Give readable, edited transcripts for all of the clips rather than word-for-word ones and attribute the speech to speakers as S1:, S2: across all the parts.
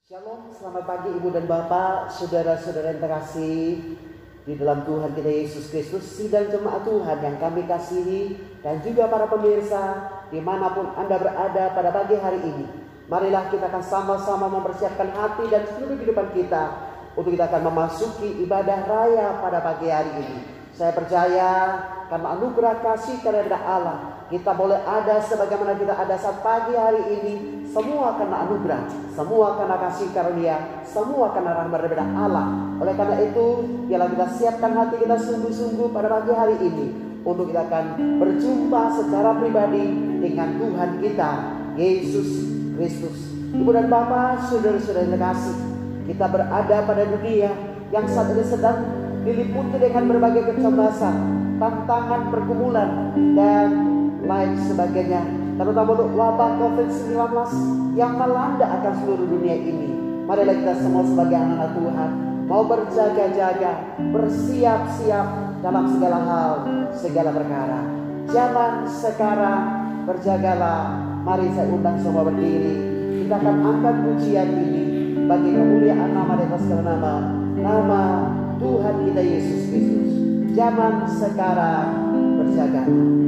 S1: Shalom, selamat pagi Ibu dan Bapak, saudara-saudara yang terkasih di dalam Tuhan kita Yesus Kristus, sidang jemaat Tuhan yang kami kasihi, dan juga para pemirsa dimanapun Anda berada pada pagi hari ini. Marilah kita akan sama-sama mempersiapkan hati dan seluruh kehidupan kita untuk kita akan memasuki ibadah raya pada pagi hari ini. Saya percaya karena anugerah kasih karunia Allah, kita boleh ada sebagaimana kita ada saat pagi hari ini. Semua karena anugerah, semua karena kasih karunia, semua karena rahmat daripada Allah. Oleh karena itu, biarlah kita siapkan hati kita sungguh-sungguh pada pagi hari ini untuk kita akan berjumpa secara pribadi dengan Tuhan kita, Yesus Kristus. Ibu dan Bapak, saudara-saudara yang terkasih, kita berada pada dunia yang saat ini sedang diliputi dengan berbagai kecemasan, tantangan pergumulan, dan lain sebagainya, terutama untuk wabah COVID-19 yang melanda akan seluruh dunia ini. Marilah kita semua sebagai anak-anak Tuhan mau berjaga-jaga, bersiap-siap dalam segala hal, segala perkara. Zaman sekarang berjagalah. Mari saya undang semua berdiri. Kita akan angkat pujian ini bagi kemuliaan nama di atas segala nama, nama Tuhan kita Yesus Kristus. Zaman sekarang berjagalah.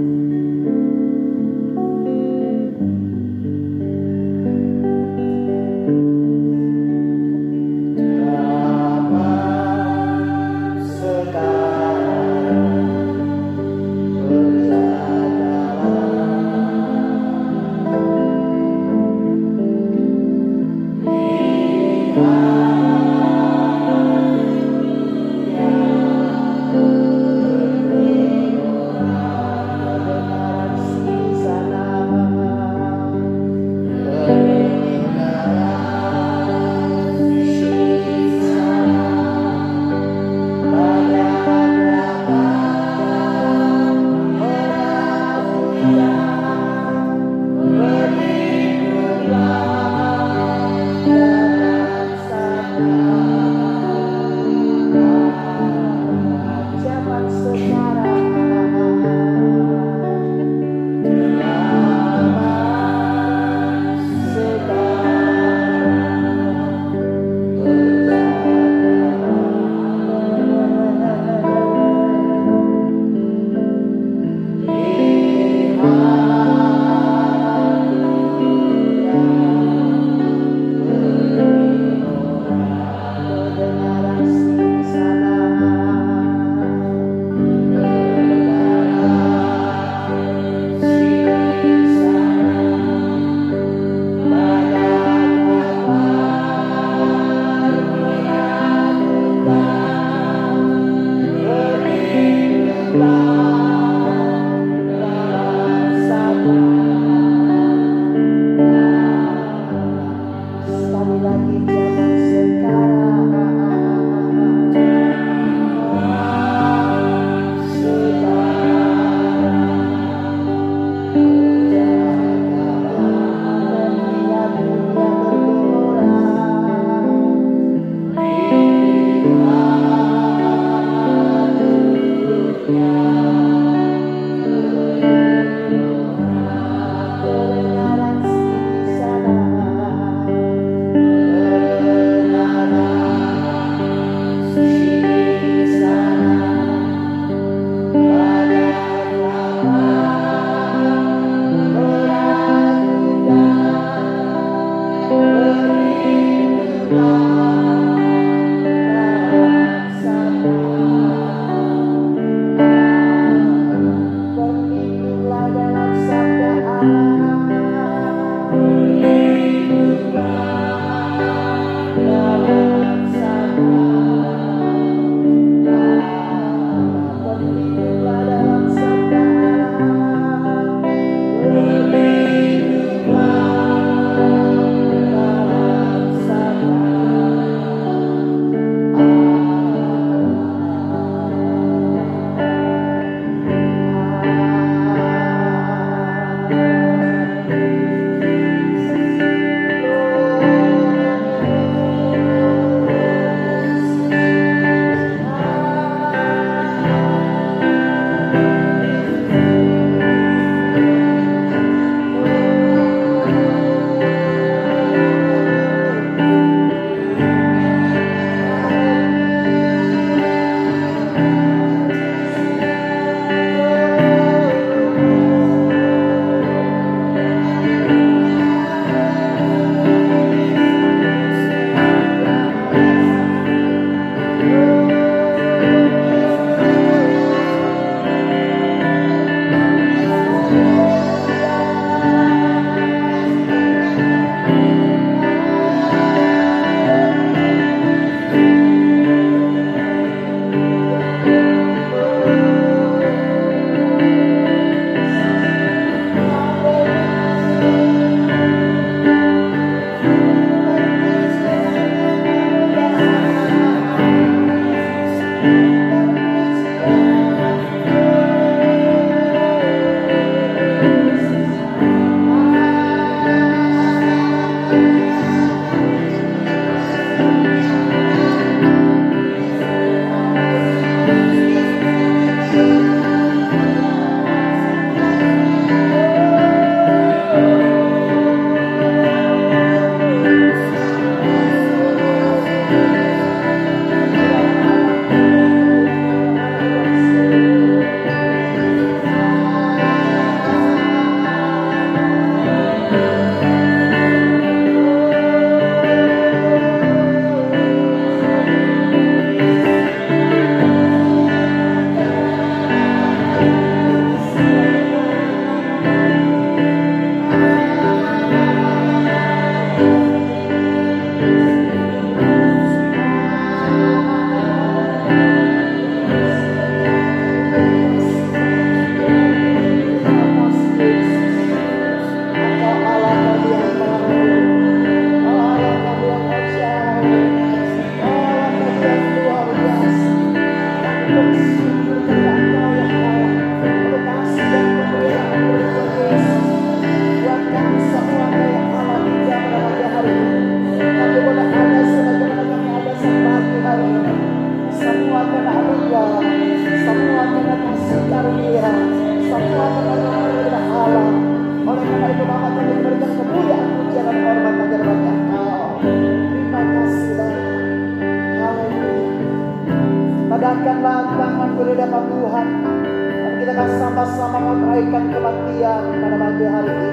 S1: sekalian pada pagi hari ini,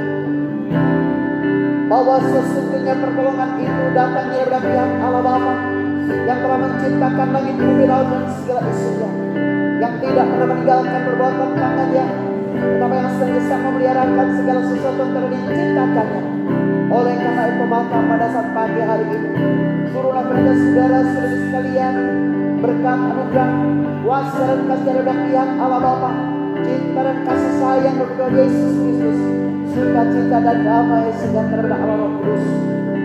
S1: bahwa sesungguhnya pertolongan itu datang dari pihak Allah Bapa yang telah menciptakan langit bumi laut dan segala isinya, yang tidak pernah meninggalkan perbuatan tangannya, tetapi yang senantiasa memeliharakan segala sesuatu yang telah diciptakannya. Oleh karena itu maka pada saat pagi hari ini, turunlah kepada saudara-saudara sekalian berkat anugerah kuasa dan kasih dari pihak Allah Bapa, cinta dan kasih sayang dari Yesus Kristus, sukacita dan damai sejahtera dari Allah Roh Kudus,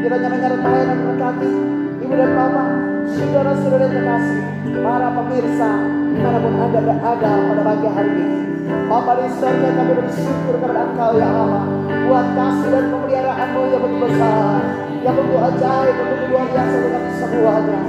S1: kiranya menyertai dan berkati ibu dan bapak, saudara-saudara yang terkasih, para pemirsa dimanapun Anda berada pada pagi hari ini. Bapa di surga, kami bersyukur kepada Engkau ya Allah, buat kasih dan pemeliharaan-Mu yang begitu besar, yang begitu ajaib, begitu luar biasa dengan semuanya.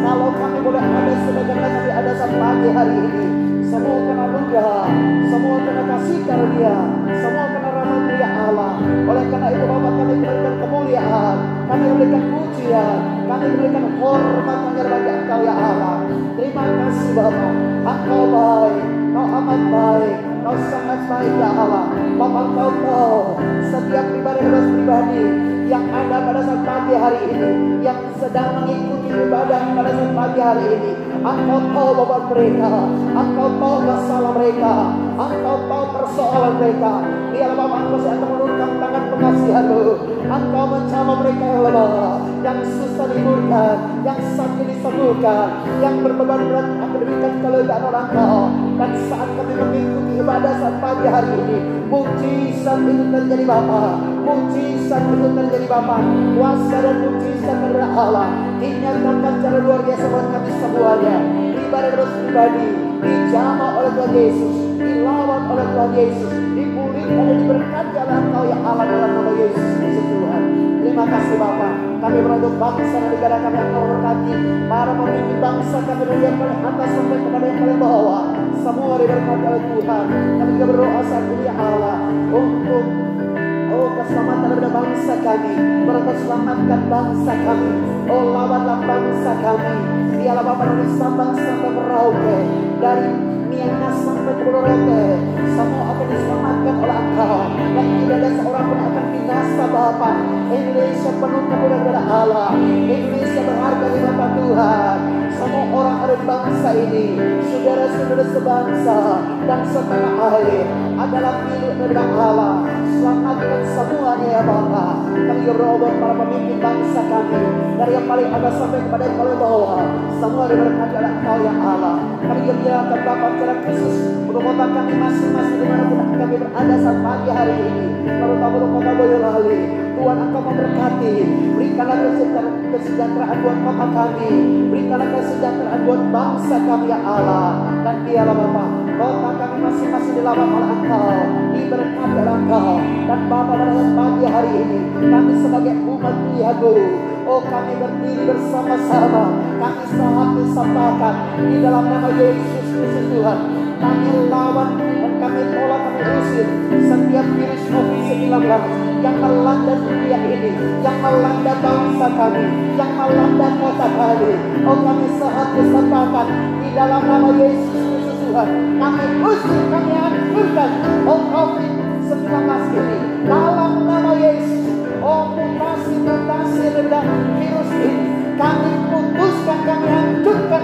S1: Kalau kami boleh ada sebagaimana kami ada saat pagi hari ini, semua karena anugerah, semua karena kasih karunia, semua karena rahmat-Mu ya Allah. Oleh karena itu Bapa, kami memberikan kemuliaan, kami memberikan pujian, kami memberikan hormat hanya bagi Engkau ya Allah. Terima kasih Bapa, Engkau baik, Kau amat baik, Kau sangat baik ya Allah. Bapa, Engkau tahu setiap pribadi yang ada pada saat pagi hari ini, yang sedang mengikuti ibadah pada saat pagi hari ini. Engkau tahu beban mereka, Engkau tahu masalah mereka, Engkau tahu persoalan mereka. Biarlah Bapa, Engkau akan menurunkan tangan pengasihan-Mu. Engkau menjamah mereka yang lemah, yang susah disembuhkan, yang sakit disembuhkan, yang berbeban berat akan diberikan kelegaan oleh Engkau. Dan saat kami mengikuti ibadah saat pagi hari ini, mujizat itu terjadi Bapa, mujizat itu terjadi Bapa. Kuasa dan mujizat dari Allah dinyatakan secara luar biasa buat kami semuanya. Ibadah terus pribadi dijamah oleh Tuhan Yesus, dilawat oleh Tuhan Yesus, dipulihkan dan diberkati oleh Engkau ya Allah dalam nama Yesus Kristus Tuhan. Terima kasih Bapa. Kami berdoa bangsa dan negara kami yang Kau berkati, para pemimpin bangsa kami dari yang paling atas sampai kepada yang paling bawah, semua diberkati oleh Tuhan. Kami juga berdoa saat ini ya Allah untuk keselamatan daripada bangsa kami. Berdoa selamatkan bangsa kami. Lawatlah bangsa kami. Dialah Bapa dari Sabang sampai Merauke, dari Miangas sampai ke Pulau Rote, semua akan diselamatkan oleh Engkau, dan tidak ada seorang pun akan binasa Bapa. Indonesia penuh kemuliaan Allah, Indonesia berharga di mata Tuhan. Semua orang ada di bangsa ini, saudara-saudara sebangsa dan setanah air, adalah milik dari Allah. Selamatkan semuanya ya Bapa. Kami berdoa para pemimpin bangsa kami, dari yang paling atas sampai kepada yang paling bawah, semua diberkati oleh Engkau ya Allah. Kami gembirakan Bapa secara khusus untuk kota kami masing-masing dimanapun kami berada saat pagi hari ini, terutama untuk kota Boyolali. Tuhan Engkau memberkati, berikanlah kesejahteraan buat kota kami, berikanlah kesejahteraan buat bangsa kami ya Allah. Dan biarlah Bapa, kota kami masing-masing dilawat oleh Engkau, diberkati oleh Engkau. Dan Bapa, pada pagi hari ini kami sebagai umat Tuhan-Mu, kami berdiri bersama-sama, kami sehati sepakat di dalam nama Yesus Kristus Tuhan. Kami lawan dan kami tolak, kami usir setiap virus COVID-19 yang melanda dunia ini, yang melanda bangsa kami, yang melanda kota kami. Kami sehati sepakat di dalam nama Yesus Kristus Tuhan. Kami usir, kami hancurkan COVID-19 ini dalam nama Yesus. Mutasi rendah virus ini kami putuskan, kami hancurkan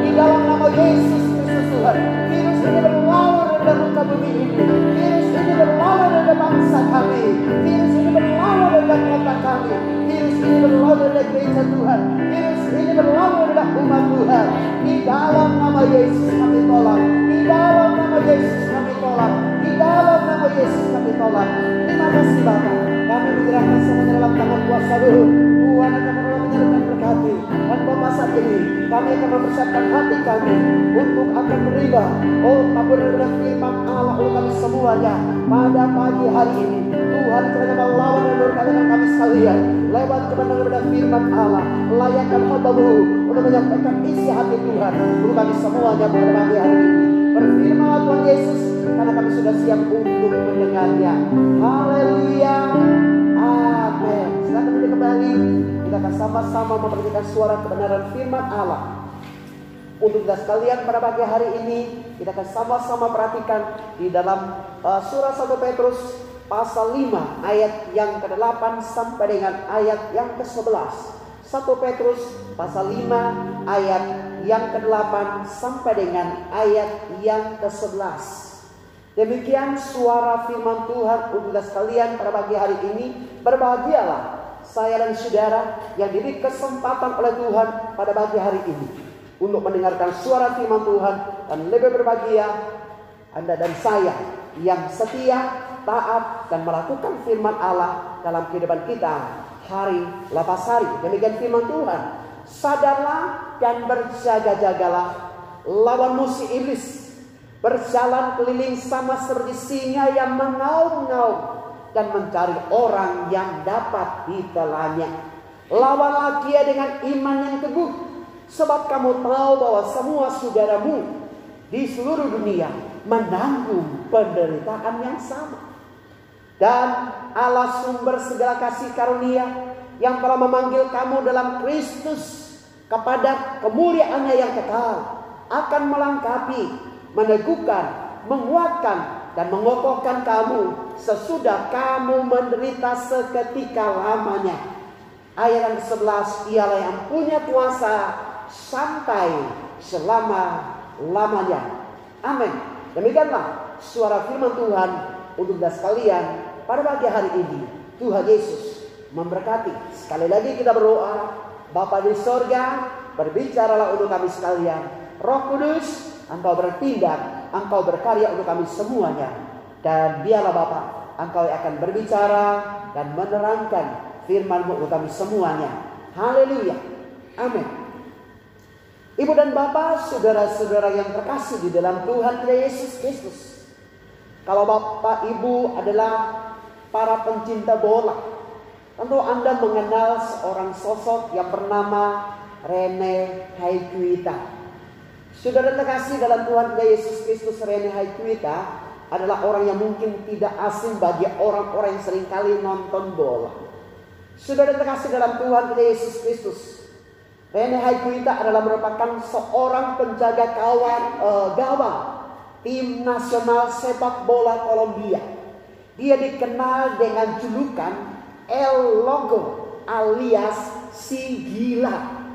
S1: di dalam nama Yesus Kristus Tuhan. Virus ini berlawan dari muka bumi ini, virus ini berlawan dari bangsa kami, virus ini berlawan dari kota kami, virus ini berlawan dari gereja Tuhan, virus ini berlawan dari umat Tuhan. Di dalam nama Yesus kami tolak, di dalam nama Yesus kami tolak, di dalam nama Yesus kami tolak. Terima kasih Bapa. Kami menyerahkan semuanya dalam tangan kuasa Tuhan. Tuhan akan menolongnya dan berkati. Dan Bapa, saat ini kami akan mempersiapkan hati kami untuk akan menerima tabur dan firman Allah untuk kami semuanya pada pagi hari ini. Tuhan kiranya melawan dan berkati dengan kami sekalian lewat kebenaran dan firman Allah. Layakkan hamba-Mu untuk menyampaikan isi hati Tuhan untuk kami semuanya pada pagi hari ini. Berfirmanlah Tuhan Yesus, karena kami sudah siap untuk mendengarnya. Haleluya. Amin. Silakan duduk kembali. Kita akan sama-sama memperhatikan suara kebenaran firman Allah. Untuk kita sekalian pada pagi hari ini, kita akan sama-sama perhatikan di dalam surah 1 Petrus pasal 5 ayat yang ke-8 sampai dengan ayat yang ke-11. 1 Petrus pasal 5 ayat yang ke-8 sampai dengan ayat yang ke-11. Demikian suara firman Tuhan untuk kita sekalian pada pagi hari ini. Berbahagialah saya dan saudara yang diberi kesempatan oleh Tuhan pada pagi hari ini untuk mendengarkan suara firman Tuhan, dan lebih berbahagia Anda dan saya yang setia, taat, dan melakukan firman Allah dalam kehidupan kita hari lepas hari. Demikian firman Tuhan. Sadarlah dan berjaga-jagalah, lawan musuh iblis berjalan keliling sama seperti singa yang mengaum-ngaum dan mencari orang yang dapat ditelannya. Lawanlah dia dengan iman yang teguh, sebab kamu tahu bahwa semua saudaramu di seluruh dunia menanggung penderitaan yang sama. Dan Allah sumber segala kasih karunia yang telah memanggil kamu dalam Kristus kepada kemuliaannya yang kekal, akan melengkapi, meneguhkan, menguatkan, dan mengokohkan kamu sesudah kamu menderita seketika lamanya. Ayat yang ke-11, ialah yang punya kuasa sampai selama-lamanya. Amin. Demikianlah suara firman Tuhan untuk kita sekalian pada pagi hari ini. Tuhan Yesus memberkati. Sekali lagi kita berdoa. Bapa di sorga, berbicaralah untuk kami sekalian. Roh Kudus, Engkau bertindak, Engkau berkarya untuk kami semuanya. Dan biarlah Bapa, Engkau akan berbicara dan menerangkan firman-Mu untuk kami semuanya. Haleluya. Amin. Ibu dan Bapak, saudara-saudara yang terkasih di dalam Tuhan Yesus Kristus. Kalau Bapak Ibu adalah para pencinta bola, tentu Anda mengenal seorang sosok yang bernama Rene Higuita. Saudara terkasih dalam Tuhan Yesus Kristus, Rene Higuita adalah orang yang mungkin tidak asing bagi orang-orang yang seringkali nonton bola. Saudara terkasih dalam Tuhan Yesus Kristus, Rene Higuita adalah merupakan seorang penjaga gawang tim nasional sepak bola Kolombia. Dia dikenal dengan julukan El Logo alias si gila.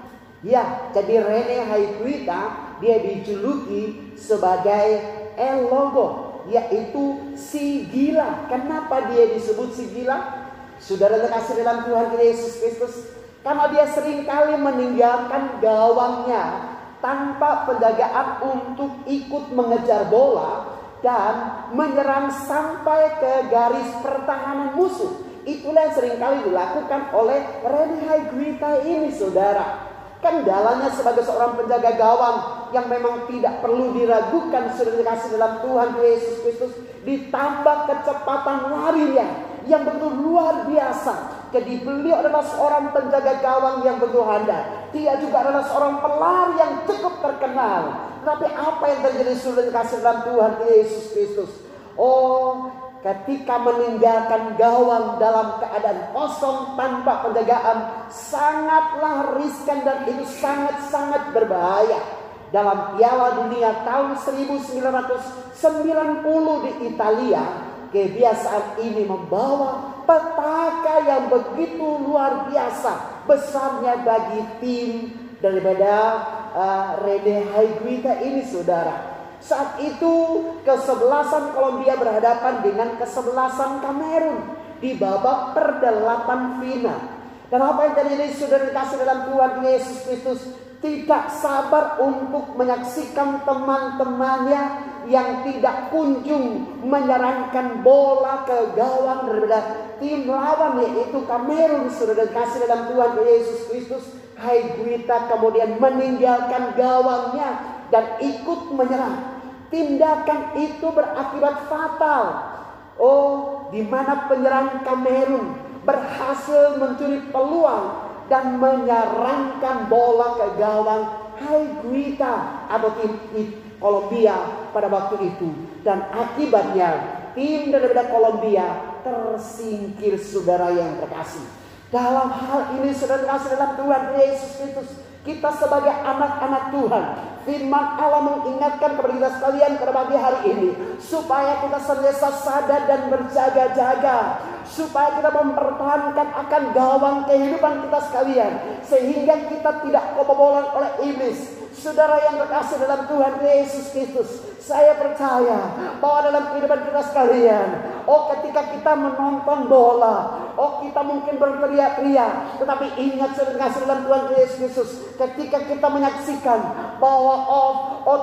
S1: Ya, jadi Rene Higuita dia dijuluki sebagai El Logo, yaitu si gila. Kenapa dia disebut si gila? Saudara terkasih dalam Tuhan Yesus Kristus, karena dia seringkali meninggalkan gawangnya tanpa penjagaan untuk ikut mengejar bola dan menyerang sampai ke garis pertahanan musuh. Itulah yang seringkali dilakukan oleh Rene Higuita ini, saudara. Kendalanya sebagai seorang penjaga gawang yang memang tidak perlu diragukan, saudara kasih dalam Tuhan Yesus Kristus, ditambah kecepatan larinya yang begitu luar biasa. Jadi beliau adalah seorang penjaga gawang yang begitu handal. Dia juga adalah seorang pelari yang cukup terkenal. Tapi apa yang terjadi, saudara kasih dalam Tuhan Yesus Kristus? Oh, ketika meninggalkan gawang dalam keadaan kosong tanpa penjagaan, sangatlah riskan dan itu sangat-sangat berbahaya. Dalam Piala Dunia tahun 1990 di Italia, kebiasaan ini membawa petaka yang begitu luar biasa besarnya bagi tim daripada Rene Higuita ini, saudara. Saat itu kesebelasan Kolombia berhadapan dengan kesebelasan Kamerun di babak per-8 final. Dan apa yang terjadi, saudara kasih dalam Tuhan Yesus Kristus, tidak sabar untuk menyaksikan teman-temannya yang tidak kunjung menyerangkan bola ke gawang daripada tim lawan, yaitu Kamerun. Saudara kasih dalam Tuhan Yesus Kristus, Higuita kemudian meninggalkan gawangnya dan ikut menyerang. Tindakan itu berakibat fatal. Oh, di mana penyerang Kamerun berhasil mencuri peluang dan menyerangkan bola ke gawang Higuita atau tim Kolombia pada waktu itu. Dan akibatnya tim daripada Kolombia tersingkir, saudara yang terkasih. Dalam hal ini, saudara kasih dalam Tuhan Yesus Kristus, Kita sebagai anak-anak Tuhan, firman Allah mengingatkan kepada kita sekalian pada pagi hari ini, supaya kita senantiasa sadar dan berjaga-jaga, supaya kita mempertahankan akan gawang kehidupan kita sekalian, sehingga kita tidak kebobolan oleh iblis. Saudara yang terkasih dalam Tuhan Yesus Kristus, saya percaya bahwa dalam kehidupan kita sekalian, ketika kita menonton bola, kita mungkin berteriak-teriak, tetapi ingat saudara terkasih dalam Tuhan Yesus Kristus, ketika kita menyaksikan bahwa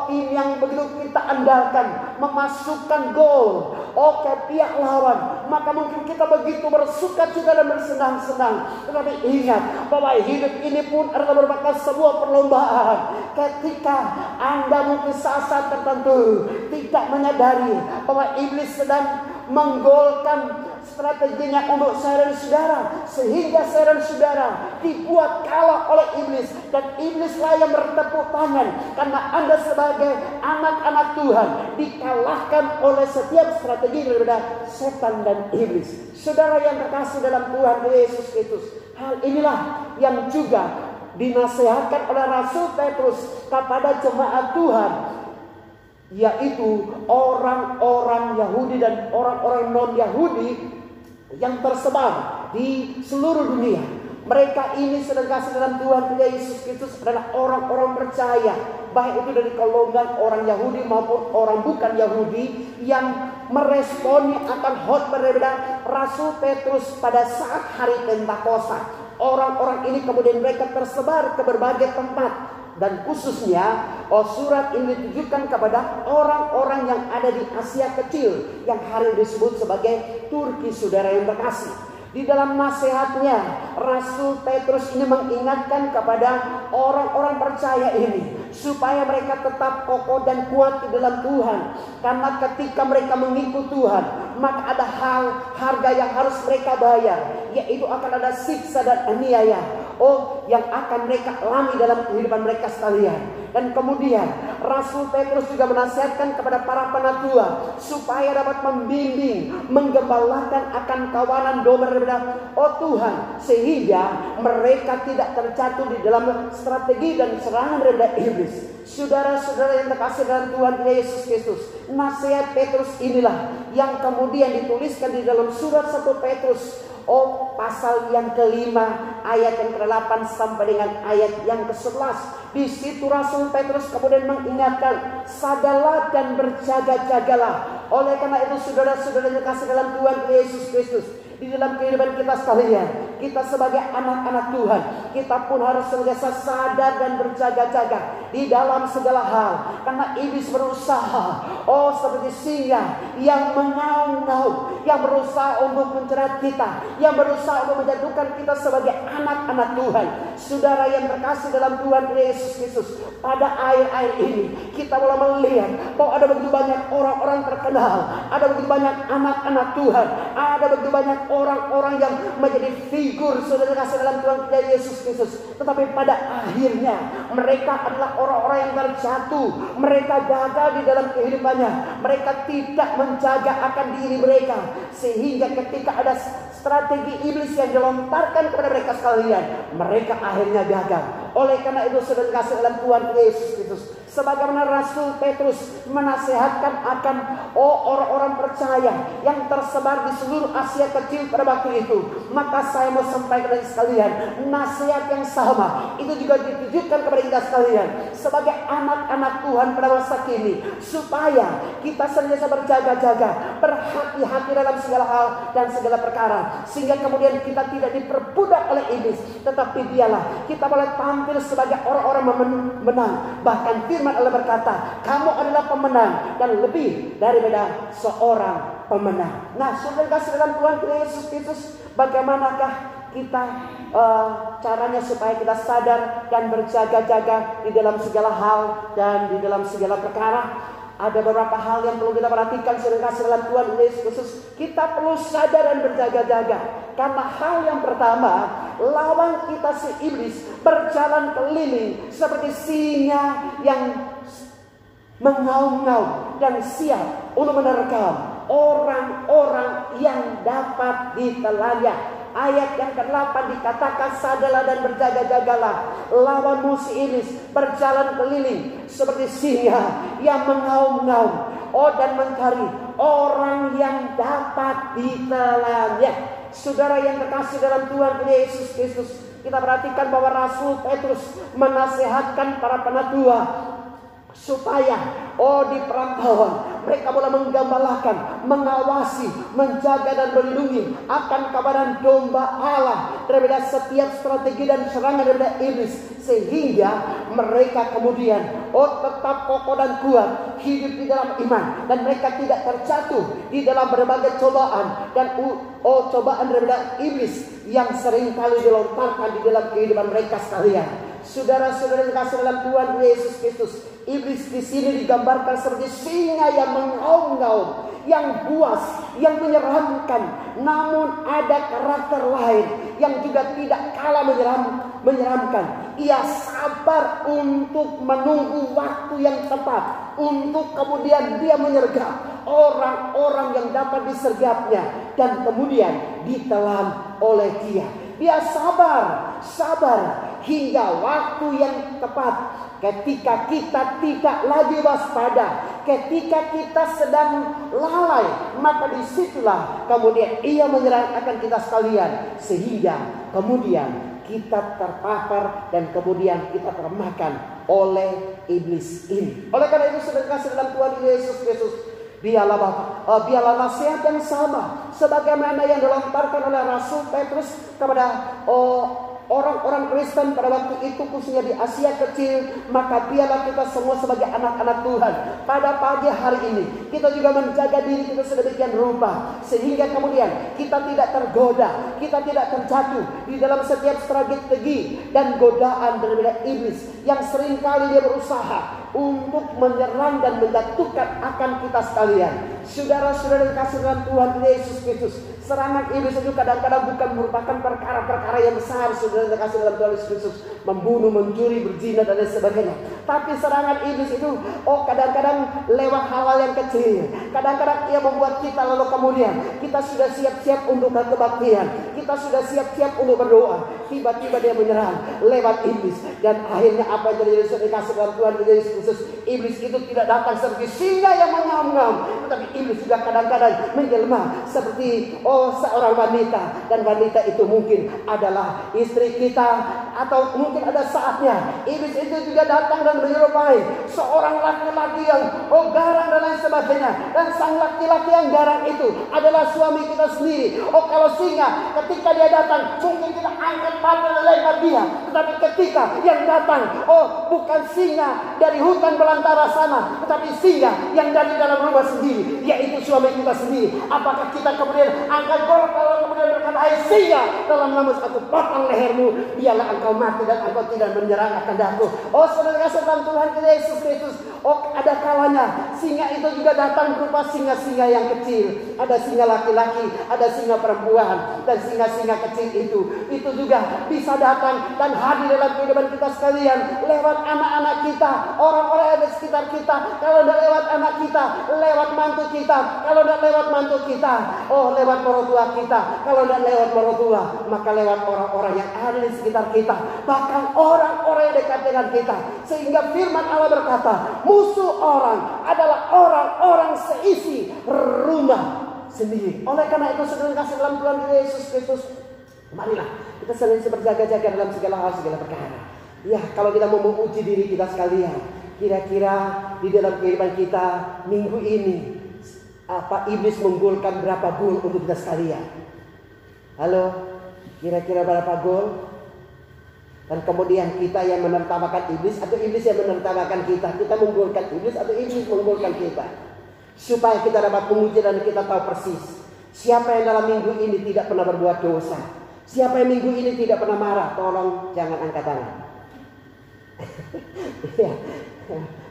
S1: tim yang begitu kita andalkan memasukkan gol ke pihak lawan, maka mungkin kita begitu bersukacita dan bersenang-senang. Tetapi ingat bahwa hidup ini pun adalah merupakan sebuah perlombaan. Ketika Anda mungkin saat-saat tertentu tidak menyadari bahwa iblis sedang menggolkan strateginya untuk saudara-saudara, sehingga saudara-saudara dibuat kalah oleh iblis, dan iblislah yang bertepuk tangan karena Anda sebagai anak-anak Tuhan dikalahkan oleh setiap strategi daripada setan dan iblis. Saudara yang terkasih dalam Tuhan Yesus Kristus, hal inilah yang juga dinasihatkan oleh Rasul Petrus kepada jemaat Tuhan, yaitu orang-orang Yahudi dan orang-orang non-Yahudi yang tersebar di seluruh dunia. Mereka ini sedang kasih dalam Tuhan Yesus Kristus adalah orang-orang percaya, baik itu dari golongan orang Yahudi maupun orang bukan Yahudi, yang meresponi akan khotbah daripada Rasul Petrus pada saat hari Pentakosta. Orang-orang ini kemudian mereka tersebar ke berbagai tempat, dan khususnya surat ini ditujukan kepada orang-orang yang ada di Asia Kecil yang hari ini disebut sebagai Turki, saudara yang terkasih. Di dalam nasihatnya, Rasul Petrus ini mengingatkan kepada orang-orang percaya ini supaya mereka tetap kokoh dan kuat di dalam Tuhan. Karena ketika mereka mengikut Tuhan, maka ada harga yang harus mereka bayar, yaitu akan ada siksa dan aniaya yang akan mereka alami dalam kehidupan mereka sekalian. Dan kemudian Rasul Petrus juga menasihatkan kepada para penatua supaya dapat membimbing, menggembalakan akan kawanan domba daripada Tuhan, sehingga mereka tidak terjatuh di dalam strategi dan serangan daripada iblis. Saudara-saudara yang terkasih dalam Tuhan Yesus Kristus, nasihat Petrus inilah yang kemudian dituliskan di dalam surat 1 Petrus pasal yang kelima, ayat yang ke-8 sampai dengan ayat yang ke-11. Di situ Rasul Petrus kemudian mengingatkan, sadarlah dan berjaga-jagalah. Oleh karena itu saudara-saudara yang kasih dalam Tuhan Yesus Kristus, di dalam kehidupan kita sekalian, kita sebagai anak-anak Tuhan, kita pun harus senantiasa sadar dan berjaga-jaga di dalam segala hal. Karena iblis berusaha seperti singa yang mengaum-ngaum, yang berusaha untuk menjerat kita, yang berusaha untuk menjatuhkan kita sebagai anak-anak Tuhan. Saudara yang terkasih dalam Tuhan Yesus Kristus, pada akhir-akhir ini kita mulai melihat bahwa ada begitu banyak orang-orang terkenal, ada begitu banyak anak-anak Tuhan, ada begitu banyak orang-orang yang menjadi figur saudara kasih dalam Tuhan Yesus Kristus. Tetapi pada akhirnya mereka adalah orang-orang yang terjatuh. Mereka gagal di dalam kehidupannya. Mereka tidak menjaga akan diri mereka, sehingga ketika ada strategi iblis yang dilontarkan kepada mereka sekalian, mereka akhirnya gagal. Oleh karena itu saudara kasih dalam Tuhan Yesus Kristus, sebagaimana Rasul Petrus menasihatkan akan orang-orang percaya yang tersebar di seluruh Asia Kecil pada waktu itu, maka saya mau sampaikan sekalian, nasihat yang sama itu juga ditujukan kepada kita sekalian sebagai anak-anak Tuhan pada masa kini, supaya kita senantiasa berjaga-jaga, berhati-hati dalam segala hal dan segala perkara, sehingga kemudian kita tidak diperbudak oleh iblis, tetapi dialah kita boleh tampil sebagai orang-orang menang. Bahkan firman Allah berkata, kamu adalah pemenang dan lebih daripada seorang pemenang. Nah, saudara kasih dalam Tuhan Yesus Kristus, bagaimanakah kita caranya supaya kita sadar dan berjaga-jaga di dalam segala hal dan di dalam segala perkara? Ada beberapa hal yang perlu kita perhatikan saudara kasih dalam Tuhan Yesus Kristus. Kita perlu sadar dan berjaga-jaga, karena hal yang pertama, lawan kita si iblis berjalan keliling seperti singa yang mengaum-ngaum dan siap untuk menerkam orang-orang yang dapat ditelannya. ayat yang ke-8 dikatakan, "Sadarlah dan berjaga-jagalah, lawanmu si iblis berjalan keliling seperti singa yang mengaum-ngaum, dan mencari orang yang dapat ditelannya." Saudara yang terkasih dalam Tuhan Yesus Kristus, kita perhatikan bahwa Rasul Petrus menasihatkan para penatua supaya di perantauan mereka boleh menggembalakan, mengawasi, menjaga dan melindungi akan kabaran domba Allah daripada setiap strategi dan serangan daripada iblis, sehingga mereka kemudian tetap kokoh dan kuat hidup di dalam iman, dan mereka tidak terjatuh di dalam berbagai cobaan dan cobaan daripada iblis yang seringkali dilontarkan di dalam kehidupan mereka sekalian. Saudara-saudara yang kasih dalam Tuhan Yesus Kristus, iblis di sini digambarkan seperti singa yang mengaum-ngaum, yang buas, yang menyeramkan. Namun ada karakter lain yang juga tidak kalah menyeramkan. Ia sabar untuk menunggu waktu yang tepat, untuk kemudian dia menyergap orang-orang yang dapat disergapnya, dan kemudian ditelan oleh dia. Dia sabar hingga waktu yang tepat. Ketika kita tidak lagi waspada, ketika kita sedang lalai, maka disitulah kemudian ia menyerang akan kita sekalian, sehingga kemudian kita terpapar dan kemudian kita termakan oleh iblis ini. Oleh karena itu, saudara kasih dalam Tuhan Yesus Kristus, biarlah nasihat yang sama sebagaimana yang dilontarkan oleh Rasul Petrus kepada orang-orang Kristen pada waktu itu, khususnya di Asia Kecil. Maka biarlah kita semua sebagai anak-anak Tuhan pada pagi hari ini kita juga menjaga diri kita sedemikian rupa, sehingga kemudian kita tidak tergoda, kita tidak terjatuh di dalam setiap strategi dan godaan daripada iblis yang seringkali dia berusaha untuk menyerang dan menjatuhkan akan kita sekalian. Saudara-saudara yang kasih dalam Tuhan Yesus Kristus, serangan iblis itu kadang-kadang bukan merupakan perkara-perkara yang besar, saudara yang kasih dalam Tuhan Yesus Kristus, membunuh, mencuri, berzina dan lain sebagainya. Tapi serangan iblis itu kadang-kadang lewat hal-hal yang kecil. Kadang-kadang ia membuat kita lalu kemudian kita sudah siap-siap untuk kebaktian, kita sudah siap-siap untuk berdoa, tiba-tiba dia menyerang lewat iblis, dan akhirnya apa yang terjadi, saudara yang kasih dalam Tuhan Yesus Kristus, iblis itu tidak datang seperti singa yang mengaum-ngaum, tetapi iblis juga kadang-kadang menjelma seperti seorang wanita, dan wanita itu mungkin adalah istri kita, atau mungkin ada saatnya iblis itu juga datang dan menyerupai seorang laki-laki yang garang dan lain sebagainya, dan sang laki-laki yang garang itu adalah suami kita sendiri. Kalau singa ketika dia datang mungkin kita angkat mata dan lempar dia, tetapi ketika yang datang bukan singa dari hutan belantara sana, tetapi singa yang dari dalam rumah sendiri, yaitu suami kita sendiri. Apakah kita kemudian angkat golok lalu kemudian berkata, "Hai singa, dalam nama aku potong lehermu, biarlah engkau mati dan engkau tidak menyerang akan aku." Saudara kasih dalam Tuhan Yesus Kristus, ada kalanya singa itu juga datang berupa singa-singa yang kecil. Ada singa laki-laki, ada singa perempuan, dan singa-singa kecil itu juga bisa datang dan hadir dalam kehidupan kita sekalian lewat anak-anak kita, orang-orang yang ada di sekitar kita. Kalau tidak lewat anak kita, lewat mantu kita. Kalau tidak lewat mantu kita, lewat mertua kita. Kalau tidak lewat mertua, maka lewat orang-orang yang ada di sekitar kita, bahkan orang-orang yang dekat dengan kita. Sehingga firman Allah berkata, musuh orang adalah orang-orang seisi rumah sendiri. Oleh karena itu, saudara kasih dalam Tuhan Yesus Kristus, marilah kita senantiasa berjaga-jaga dalam segala hal, segala perkara. Ya, kalau kita mau menguji diri kita sekalian, kira-kira di dalam kehidupan kita minggu ini, iblis menggolkan berapa gol untuk kita sekalian? Halo, kira-kira berapa gol? Dan kemudian kita yang menertawakan iblis atau iblis yang menertawakan kita? Kita menggolkan iblis atau iblis menggolkan kita? Supaya kita dapat menguji dan kita tahu persis siapa yang dalam minggu ini tidak pernah berbuat dosa, siapa yang minggu ini tidak pernah marah. Tolong jangan angkat tangan. Ya.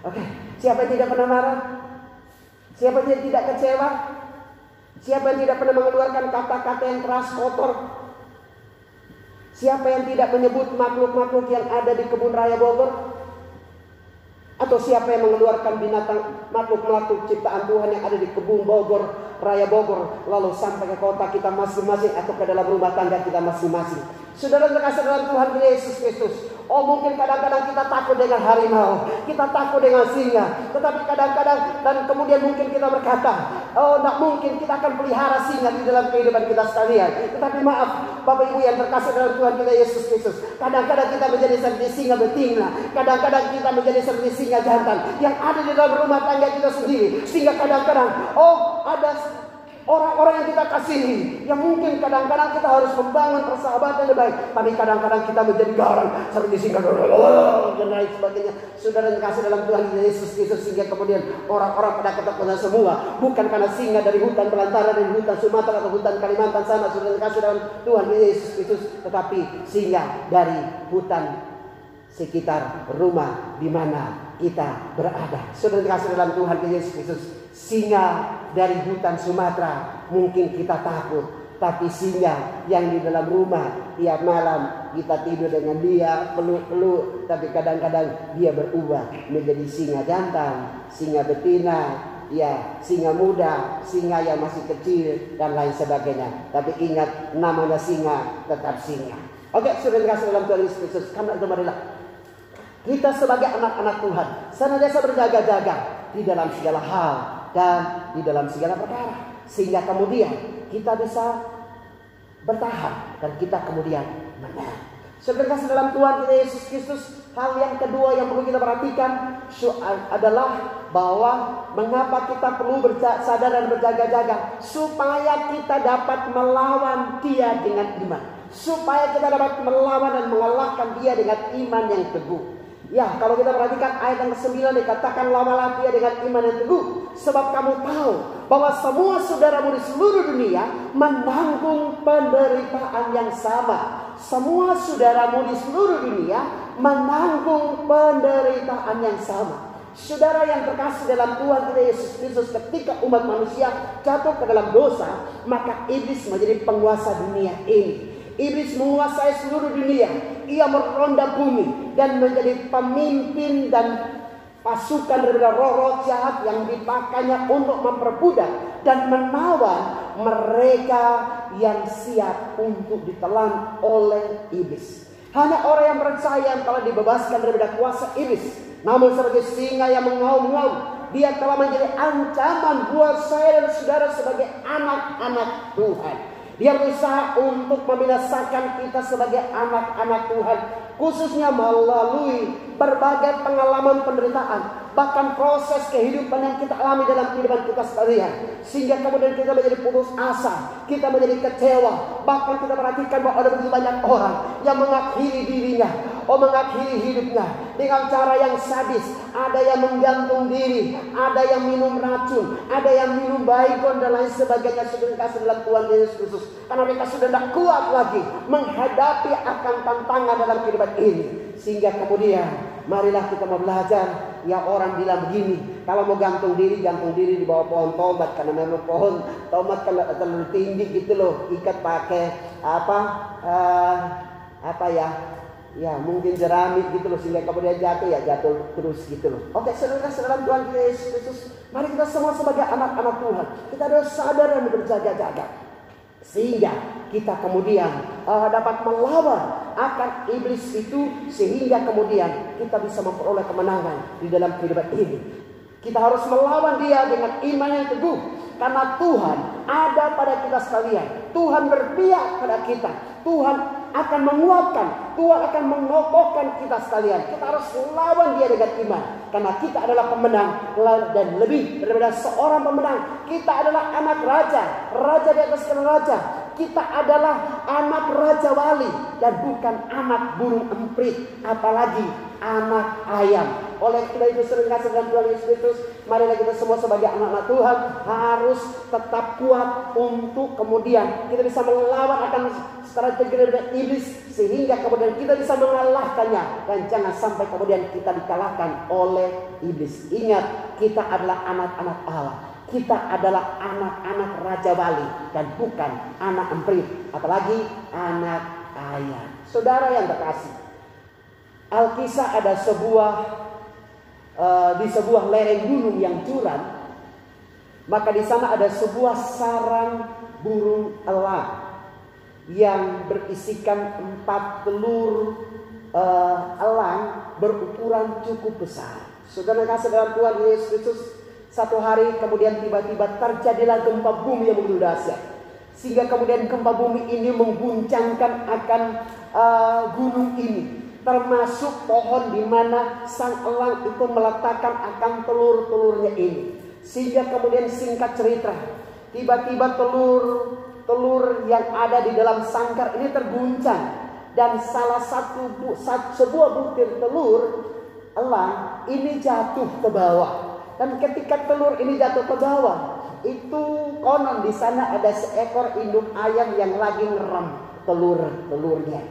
S1: Oke. Siapa yang tidak pernah marah? Siapa yang tidak kecewa? Siapa yang tidak pernah mengeluarkan kata-kata yang keras, kotor? Siapa yang tidak menyebut makhluk-makhluk yang ada di kebun raya Bogor? Atau siapa yang mengeluarkan binatang, makhluk-makhluk ciptaan Tuhan yang ada di kebun Bogor raya Bogor, lalu sampai ke kota kita masing-masing atau ke dalam rumah tangga kita masing-masing. Saudara terkasih dalam Tuhan Yesus Kristus. Oh, mungkin kadang-kadang kita takut dengan harimau, kita takut dengan singa. Tetapi kadang-kadang dan kemudian mungkin kita berkata, oh, tidak mungkin kita akan pelihara singa di dalam kehidupan kita sekalian. Tetapi maaf, Bapak Ibu yang terkasih dalam Tuhan kita Yesus Kristus, kadang-kadang kita menjadi seperti singa betina, kadang-kadang kita menjadi seperti singa jantan yang ada di dalam rumah tangga kita sendiri. Sehingga kadang-kadang, oh, ada orang-orang yang kita kasihi, yang mungkin kadang-kadang kita harus membangun persahabatan yang baik, tapi kadang-kadang kita menjadi garang seperti singa dan lain sebagainya. Saudara yang kasih dalam Tuhan Yesus Kristus, sehingga kemudian orang-orang pada ketakutan semua, bukan karena singa dari hutan belantara, dari hutan Sumatera atau hutan Kalimantan sana, saudara yang kasih dalam Tuhan Yesus Kristus, tetapi singa dari hutan sekitar rumah di mana kita berada. Saudara yang kasih dalam Tuhan Yesus Kristus, singa dari hutan Sumatera mungkin kita takut, tapi singa yang di dalam rumah tiap malam kita tidur dengan dia, peluk-peluk, tapi kadang-kadang dia berubah menjadi singa jantan, singa betina, ya, singa muda, singa yang masih kecil dan lain sebagainya. Tapi ingat, namanya singa tetap singa. Oke, saudara yang kasih dalam Tuhan Yesus Kristus, karena itu marilah kita sebagai anak-anak Tuhan senantiasa berjaga-jaga di dalam segala hal dan di dalam segala perkara, sehingga kemudian kita bisa bertahan dan kita kemudian menang. Saudara dalam Tuhan kita Yesus Kristus, hal yang kedua yang perlu kita perhatikan adalah bahwa mengapa kita perlu sadar dan berjaga-jaga, supaya kita dapat melawan Dia dengan iman, supaya kita dapat melawan dan mengalahkan Dia dengan iman yang teguh. Ya, kalau kita perhatikan ayat yang ke-9 dikatakan, lawanlah Dia dengan iman yang teguh, sebab kamu tahu bahwa semua saudaramu di seluruh dunia menanggung penderitaan yang sama. Semua saudaramu di seluruh dunia menanggung penderitaan yang sama. Saudara yang terkasih dalam Tuhan kita Yesus Kristus, ketika umat manusia jatuh ke dalam dosa, maka iblis menjadi penguasa dunia ini. Iblis menguasai seluruh dunia. Ia meronda bumi dan menjadi pemimpin dan pasukan daripada roh-roh jahat yang dipakainya untuk memperbudak dan menawan mereka yang siap untuk ditelan oleh iblis. Hanya orang yang percaya yang telah dibebaskan daripada kuasa iblis. Namun seperti singa yang mengaum-ngaum, dia telah menjadi ancaman buat saya dan saudara sebagai anak-anak Tuhan. Dia berusaha untuk membinasakan kita sebagai anak-anak Tuhan, khususnya melalui berbagai pengalaman penderitaan, bahkan proses kehidupan yang kita alami dalam kehidupan kita sekalian, sehingga kemudian kita menjadi putus asa, kita menjadi kecewa. Bahkan kita perhatikan bahwa ada begitu banyak orang yang mengakhiri dirinya, mengakhiri hidupnya dengan cara yang sadis. Ada yang menggantung diri, ada yang minum racun, ada yang minum baygon dan lain sebagainya. Sudah dikasih dalam Tuhan Yesus Kristus, karena mereka sudah tidak kuat lagi menghadapi akan tantangan dalam kehidupan ini. Sehingga kemudian marilah kita mau belajar. Ya, orang bilang begini, kalau mau gantung diri di bawah pohon tomat, karena memang pohon tomat kan terlalu tinggi gitu loh. Ikat pakai ya mungkin jerami gitu loh, sehingga kemudian jatuh terus gitu loh. Oke, saudara Tuhan Yesus Kristus, mari kita semua sebagai anak-anak Tuhan, kita harus sadar dan berjaga-jaga, sehingga kita kemudian dapat melawan akan iblis itu, sehingga kemudian kita bisa memperoleh kemenangan di dalam kehidupan ini. Kita harus melawan dia dengan iman yang teguh, karena Tuhan ada pada kita sekalian. Tuhan berpihak pada kita. Tuhan akan menguatkan, Tuhan akan mengokohkan kita sekalian. Kita harus lawan dia dengan iman, karena kita adalah pemenang, dan lebih daripada seorang pemenang, kita adalah anak raja, raja di atas segala raja. Kita adalah anak raja wali dan bukan anak burung emprit, apalagi anak ayam. Oleh karena itu, saudara dalam Tuhan Yesus Kristus, marilah kita semua sebagai anak-anak Tuhan harus tetap kuat untuk kemudian kita bisa melawan akan strategi dari iblis, sehingga kemudian kita bisa mengalahkannya, dan jangan sampai kemudian kita dikalahkan oleh iblis. Ingat, kita adalah anak-anak Allah. Kita adalah anak-anak raja wali dan bukan anak emprit, apalagi anak ayam. Saudara yang terkasih, Alkisah ada di sebuah lereng gunung yang curam, Maka di sana ada sebuah sarang burung elang yang berisikan 4 telur elang berukuran cukup besar. Saudara kasih dalam Tuhan Yesus Kristus, satu hari kemudian tiba-tiba terjadilah gempa bumi yang begitu dahsyat, sehingga kemudian gempa bumi ini mengguncangkan akan gunung ini, termasuk pohon di mana sang elang itu meletakkan akan telur-telurnya ini. Sehingga kemudian singkat cerita, tiba-tiba telur yang ada di dalam sangkar ini terguncang, dan salah sebuah butir telur elang ini jatuh ke bawah. Dan ketika telur ini jatuh ke bawah, itu konon di sana ada seekor induk ayam yang lagi ngerem telurnya.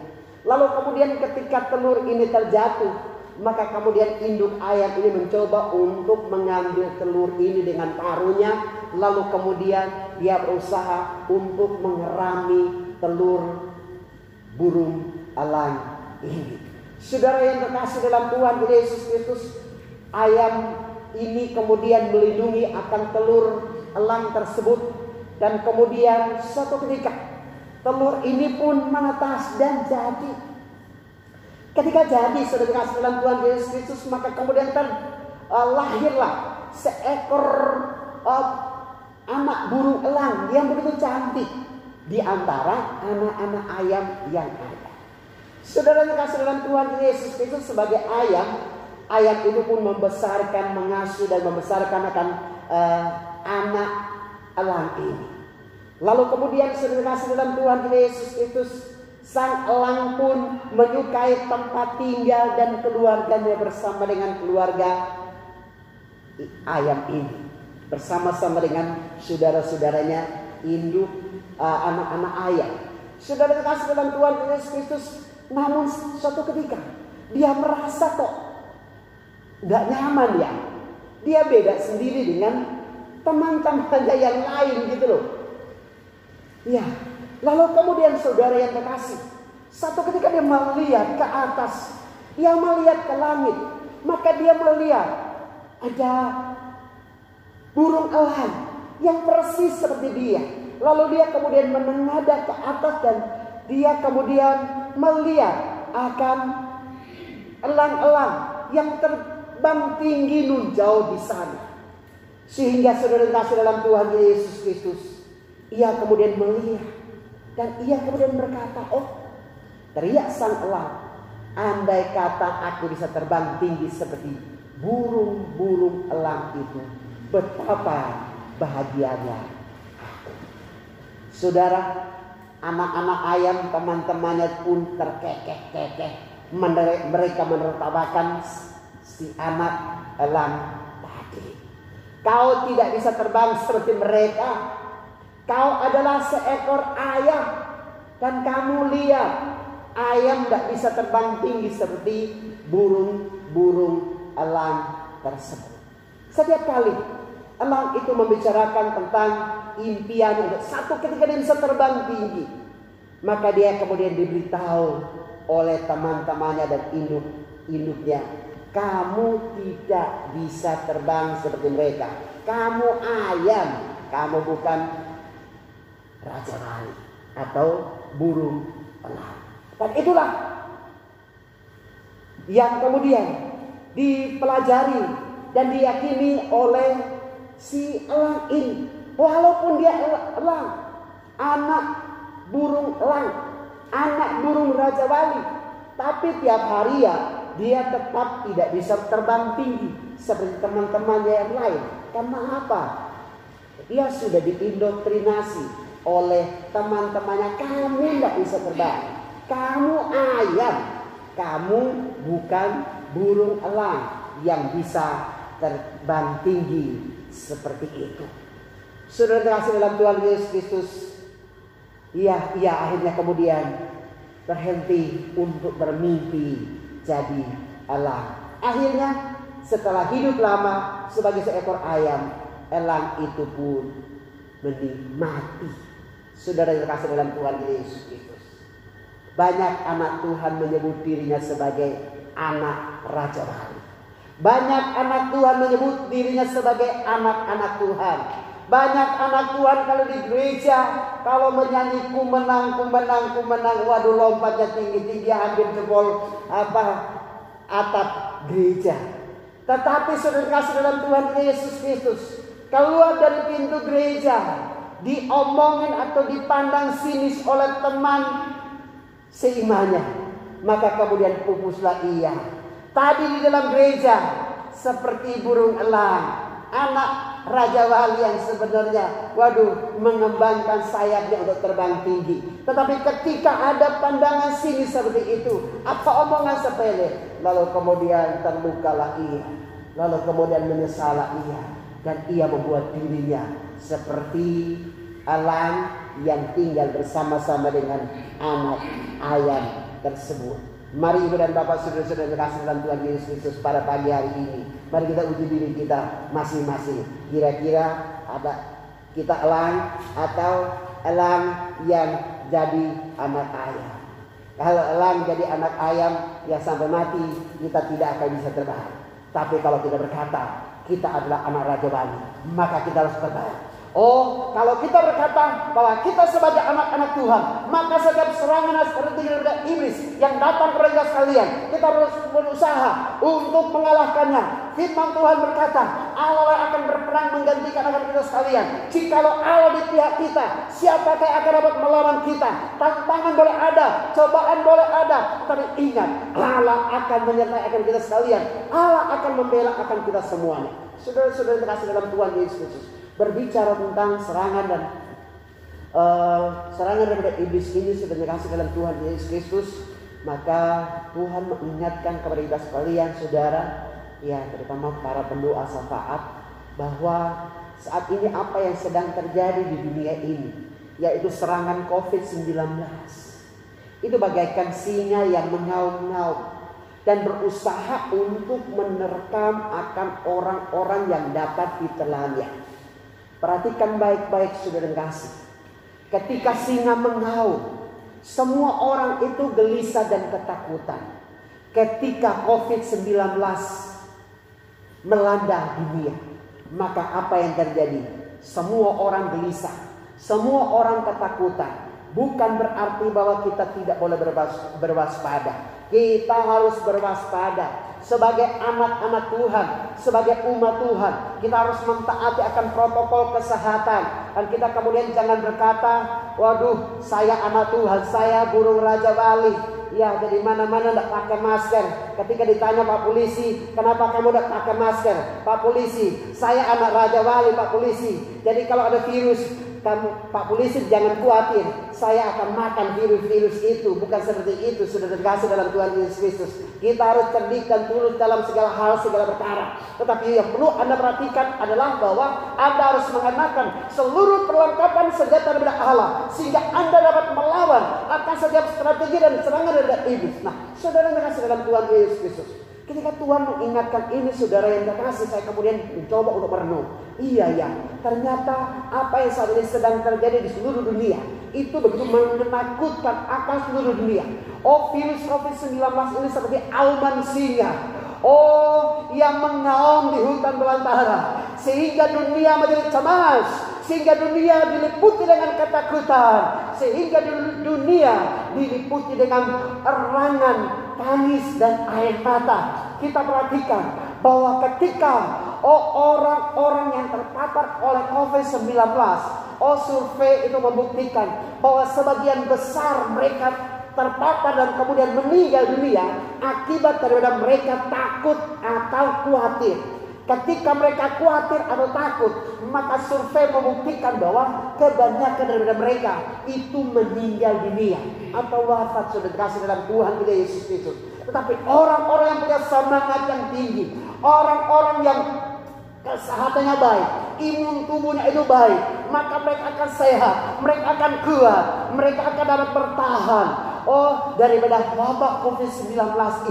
S1: Lalu kemudian ketika telur ini terjatuh, maka kemudian induk ayam ini mencoba untuk mengambil telur ini dengan paruhnya. Lalu kemudian dia berusaha untuk mengerami telur burung elang ini. Saudara yang terkasih dalam Tuhan Yesus Kristus, ayam ini kemudian melindungi akan telur elang tersebut. Dan kemudian suatu ketika telur ini pun menetas dan jadi. Ketika jadi, saudara kasih dalam Tuhan Yesus Kristus, maka kemudian lahirlah seekor anak burung elang yang begitu cantik di antara anak-anak ayam yang ada. Saudara yang kasih dalam Tuhan Yesus Kristus, sebagai ayam itu pun membesarkan, mengasuh dan membesarkan akan anak elang ini. Lalu kemudian saudara kasih dalam Tuhan Yesus Kristus, sang elang pun menyukai tempat tinggal dan keluarganya bersama dengan keluarga ayam ini, bersama-sama dengan saudara-saudaranya induk anak-anak ayam. Saudara kasih dalam Tuhan Yesus Kristus, namun suatu ketika dia merasa kok gak nyaman ya. Dia beda sendiri dengan teman-temannya yang lain gitu loh. Ya, lalu kemudian saudara yang terkasih, satu ketika dia melihat ke atas, dia melihat ke langit, maka dia melihat ada burung elang yang persis seperti dia. Lalu dia kemudian menengadah ke atas dan dia kemudian melihat akan elang-elang yang terbang tinggi nun jauh di sana. Sehingga saudara kasih dalam Tuhan Yesus Kristus, ia kemudian melihat dan ia kemudian berkata, oh, teriak sang elang, andai kata aku bisa terbang tinggi seperti burung-burung elang itu, betapa bahagianya aku. Saudara, anak-anak ayam teman-temannya pun terkekeh-kekeh. Mereka menertawakan si anak elang tadi. Kau tidak bisa terbang seperti mereka. Kau adalah seekor ayam. Dan kamu lihat, ayam tidak bisa terbang tinggi seperti burung-burung elang tersebut. Setiap kali elang itu membicarakan tentang impian untuk satu ketika dia bisa terbang tinggi, maka dia kemudian diberitahu oleh teman-temannya dan induknya, kamu tidak bisa terbang seperti mereka. Kamu ayam, kamu bukan raja wali atau burung elang. Dan itulah yang kemudian dipelajari dan diyakini oleh si elang ini. Walaupun dia elang, anak burung elang, anak burung raja wali, tapi tiap hari ya dia tetap tidak bisa terbang tinggi seperti teman-temannya yang lain. Karena apa? Dia sudah diindoktrinasi oleh teman-temannya, kamu tidak bisa terbang, kamu ayam, kamu bukan burung elang yang bisa terbang tinggi seperti itu. Saudara terkasih dalam Tuhan Yesus Kristus, ia akhirnya kemudian berhenti untuk bermimpi jadi elang. Akhirnya setelah hidup lama sebagai seekor ayam, elang itu pun mati. Saudara terkasih dalam Tuhan Yesus Kristus, banyak anak Tuhan menyebut dirinya sebagai anak Raja Wali. Banyak anak Tuhan menyebut dirinya sebagai anak-anak Tuhan. Banyak anak Tuhan kalau di gereja, kalau menyanyi ku menang, waduh lompatnya tinggi-tinggi hampir jebol atap gereja. Tetapi saudara kasih dalam Tuhan Yesus Kristus, keluar dari pintu gereja, diomongin atau dipandang sinis oleh teman seimannya, maka kemudian pupuslah ia. Tadi di dalam gereja seperti burung elang, anak Raja Wali yang sebenarnya mengembangkan sayapnya untuk terbang tinggi. Tetapi ketika ada pandangan sinis seperti itu, apa omongan sepele, lalu kemudian terlukalah ia, lalu kemudian menyesallah ia, dan ia membuat dirinya seperti elang yang tinggal bersama-sama dengan anak ayam tersebut. Mari ibu dan bapak, saudara-saudara kasih dalam Tuhan Yesus Kristus, pada pagi hari ini, mari kita uji diri kita masing-masing. Kira-kira ada kita elang atau elang yang jadi anak ayam? Kalau elang jadi anak ayam, ya sampai mati kita tidak akan bisa terbang. Tapi kalau kita berkata kita adalah anak Raja Wali, maka kita harus terbang. Oh, kalau kita berkata bahwa kita sebagai anak-anak Tuhan, maka setiap serangan seperti daripada iblis yang datang kepada kita sekalian, kita harus berusaha untuk mengalahkannya. Firman Tuhan berkata, Allah akan berperang menggantikan akan kita sekalian. Jikalau Allah di pihak kita, siapakah yang akan dapat melawan kita? Tantangan boleh ada, cobaan boleh ada, tapi ingat, Allah akan menyertai akan kita sekalian. Allah akan membela akan kita semuanya. Saudara-saudara terkasih dalam Tuhan Yesus Kristus, berbicara tentang serangan dan serangan daripada iblis ini, sebenarnya kasih dalam Tuhan Yesus Kristus, maka Tuhan mengingatkan kepada kita sekalian, saudara, ya terutama para pendoa syafaat, bahwa saat ini apa yang sedang terjadi di dunia ini, yaitu serangan COVID-19, itu bagaikan singa yang mengaum-ngaum dan berusaha untuk menerkam akan orang-orang yang dapat ditelannya. Perhatikan baik-baik saudara kasih. Ketika singa mengaum, semua orang itu gelisah dan ketakutan. Ketika COVID-19 melanda dunia, maka apa yang terjadi? Semua orang gelisah, semua orang ketakutan. Bukan berarti bahwa kita tidak boleh berwaspada. Kita harus berwaspada. Sebagai anak-anak Tuhan, sebagai umat Tuhan, kita harus mentaati akan protokol kesehatan. Dan kita kemudian jangan berkata, waduh, saya anak Tuhan, saya burung Raja Wali, ya jadi mana-mana tidak pakai masker. Ketika ditanya Pak Polisi, kenapa kamu tidak pakai masker? Pak Polisi, saya anak Raja Wali, Pak Polisi. Jadi kalau ada virus, kamu Pak Polisi jangan khawatir, saya akan makan virus-virus itu. Bukan seperti itu, sudah terkasih dalam Tuhan Yesus Kristus. Kita harus cerdik dan tulus dalam segala hal, segala perkara. Tetapi yang perlu Anda perhatikan adalah bahwa Anda harus mengenakan seluruh perlengkapan senjata daripada Allah, sehingga Anda dapat melawan akan setiap strategi dan serangan dari iblis. Nah, saudara yang terkasih dalam Tuhan Yesus Kristus, ketika Tuhan mengingatkan ini, saudara yang terkasih, saya kemudian mencoba untuk merenung. Iya ya, ternyata apa yang saat ini sedang terjadi di seluruh dunia itu begitu menakutkan akan seluruh dunia. Oh, virus COVID-19 ini seperti auman singa, oh yang mengaum di hutan belantara, sehingga dunia menjadi cemas, sehingga dunia diliputi dengan ketakutan, sehingga dunia diliputi dengan erangan tangis dan air mata. Kita perhatikan bahwa ketika orang-orang yang terpapar oleh COVID-19, survei itu membuktikan bahwa sebagian besar mereka terpapar dan kemudian meninggal dunia akibat daripada mereka takut atau khawatir. Ketika mereka khawatir atau takut, maka survei membuktikan bahwa kebanyakan daripada mereka itu meninggal dunia atau wafat, sudah dikasih dalam Tuhan kita Yesus Kristus. Tetapi orang-orang yang punya semangat yang tinggi, orang-orang yang kesehatannya baik, imun tubuhnya itu baik, maka mereka akan sehat, mereka akan kuat, mereka akan dapat bertahan daripada wabah COVID-19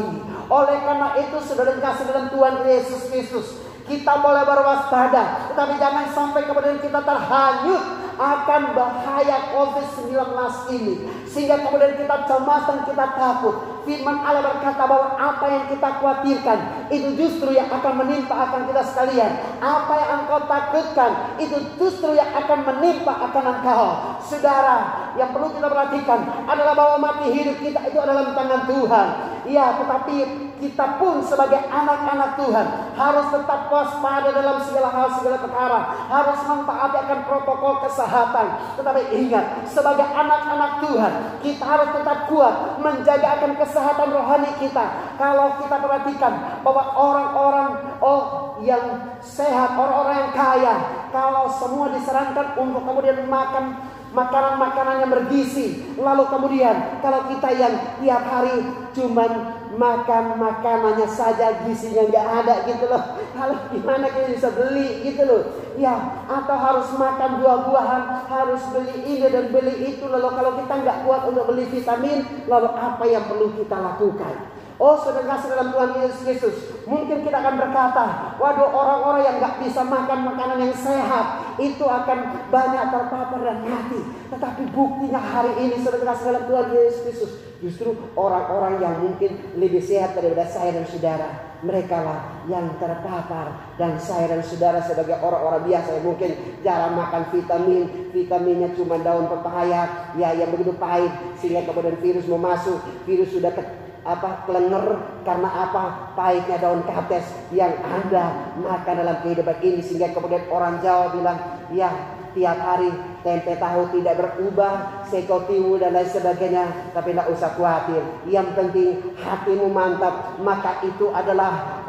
S1: ini. Oleh karena itu, saudara dikasih dalam Tuhan Yesus Kristus, kita boleh berwaspada, tetapi jangan sampai kemudian kita terhanyut akan bahaya COVID-19 ini, sehingga kemudian kita cemas dan kita takut. Firman Allah berkata bahwa apa yang kita khawatirkan itu justru yang akan menimpa akan kita sekalian. Apa yang engkau takutkan itu justru yang akan menimpa akan engkau. Saudara, yang perlu kita perhatikan adalah bahwa mati hidup kita itu adalah tangan Tuhan. Ya, tetapi kita pun sebagai anak-anak Tuhan harus tetap waspada dalam segala hal, segala perkara. Harus mentaati akan protokol kesehatan. Tetapi ingat, sebagai anak-anak Tuhan, kita harus tetap kuat menjaga akan kesehatan rohani kita. Kalau kita perhatikan bahwa orang-orang yang sehat, orang-orang yang kaya, kalau semua disarankan untuk kemudian makan makanan-makanan yang bergizi, lalu kemudian kalau kita yang tiap hari cuman makan makanannya saja, gizinya nggak ada gitu loh, lalu gimana kita bisa beli gitu loh ya? Atau harus makan buah-buahan, harus beli ini dan beli itu, lalu kalau kita nggak kuat untuk beli vitamin, lalu apa yang perlu kita lakukan? Oh, saudara dalam Tuhan Yesus Kristus, mungkin kita akan berkata, waduh, orang-orang yang gak bisa makan makanan yang sehat itu akan banyak terpapar dan mati. Tetapi buktinya hari ini, saudara dalam Tuhan Yesus Kristus, justru orang-orang yang mungkin lebih sehat daripada saya dan saudara, mereka lah yang terpapar. Dan saya dan saudara sebagai orang-orang biasa yang mungkin jarang makan vitaminnya cuma daun pepaya ya yang begitu pahit, sehingga kemudian virus mau masuk, virus sudah kelenger karena pahitnya daun kates yang Anda makan dalam kehidupan ini, sehingga kemudian orang Jawa bilang ya tiap hari tempe tahu tidak berubah, seko tiwu dan lain sebagainya. Tapi tidak usah khawatir, yang penting hatimu mantap, maka itu adalah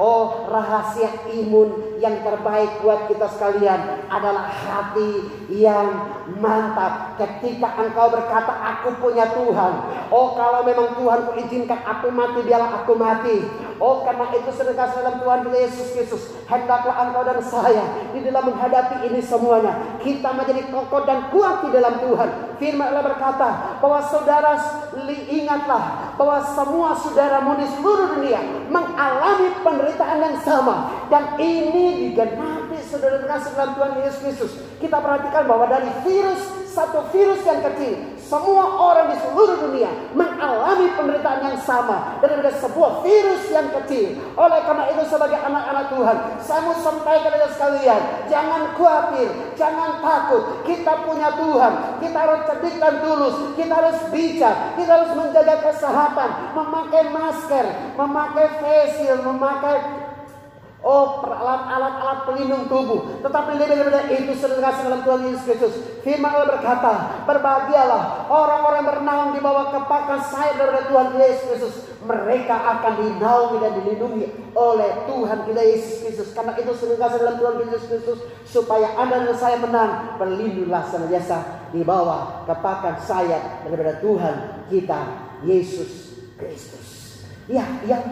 S1: rahasia imun yang terbaik buat kita sekalian adalah hati yang mantap. Ketika engkau berkata aku punya Tuhan, kalau memang Tuhan izinkan aku mati, biarlah aku mati. Karena itu saudara dalam Tuhan Yesus Kristus, hendaklah engkau dan saya di dalam menghadapi ini semuanya kita menjadi kokoh dan kuat di dalam Tuhan. Firman Allah berkata bahwa saudara ingatlah bahwa semua saudaramu di seluruh dunia mengalami penderitaan yang sama, dan ini digenapi saudara dalam Tuhan Yesus Kristus. Kita perhatikan bahwa dari satu virus yang kecil, semua orang di seluruh dunia mengalami penderitaan yang sama daripada sebuah virus yang kecil. Oleh karena itu sebagai anak-anak Tuhan, saya mau sampaikan kepada sekalian, jangan khawatir, jangan takut. Kita punya Tuhan, kita harus cerdik dan tulus, kita harus bijak, kita harus menjaga kesehatan, memakai masker, memakai face shield, memakai alat-alat pelindung tubuh. Tetapi lebih daripada itu saudara dalam Tuhan Yesus Kristus, firman Allah berkata, berbahagialah orang-orang yang bernaung di bawah kepakan sayap daripada Tuhan Yesus Kristus. Mereka akan dinaungi dan dilindungi oleh Tuhan kita Yesus Kristus. Karena itu saudara dalam Tuhan Yesus Kristus, supaya Anda dan saya menang, berlindunglah senantiasa di bawah kepakan sayap daripada Tuhan kita Yesus Kristus. Ya, yang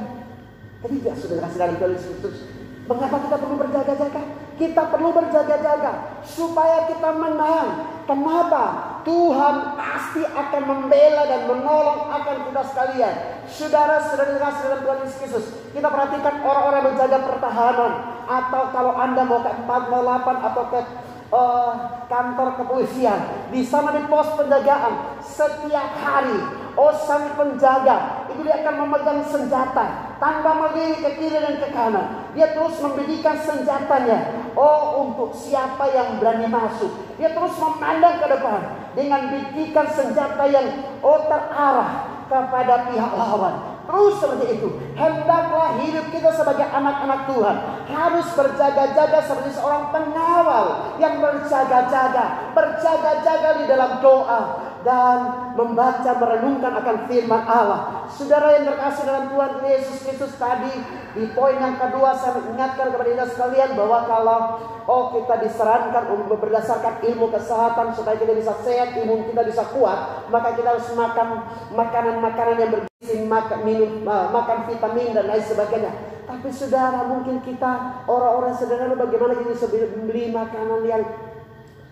S1: ketiga saudara dalam Tuhan Yesus Kristus, mengapa kita perlu berjaga-jaga? Kita perlu berjaga-jaga supaya kita menang. Kenapa? Tuhan pasti akan membela dan menolong akan kita sekalian. Saudara-saudara dalam Tuhan Yesus Kristus, kita perhatikan orang-orang yang menjaga pertahanan, atau kalau Anda mau ke 408 atau ke kantor kepolisian, di sana di pos penjagaan setiap hari, sang penjaga itu dia akan memegang senjata tanpa melirik ke kiri dan ke kanan. Dia terus membidikan senjatanya untuk siapa yang berani masuk. Dia terus memandang ke depan dengan bidikan senjata yang terarah kepada pihak lawan. Terus seperti itu, hendaklah hidup kita sebagai anak-anak Tuhan harus berjaga-jaga seperti seorang pengawal yang berjaga-jaga di dalam doa dan membaca, merenungkan akan firman Allah. Saudara yang terkasih dalam Tuhan Yesus Kristus, tadi di poin yang kedua saya mengingatkan kepada kita sekalian bahwa kalau kita disarankan untuk berdasarkan ilmu kesehatan supaya kita bisa sehat, imun kita bisa kuat, maka kita harus makan makanan-makanan yang bergizi, makan vitamin dan lain sebagainya. Tapi saudara, mungkin kita orang-orang sederhana, bagaimana kita bisa beli makanan yang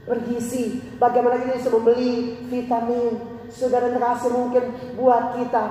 S1: bergizi, bagaimana kita bisa membeli vitamin? Saudara terkasih, mungkin buat kita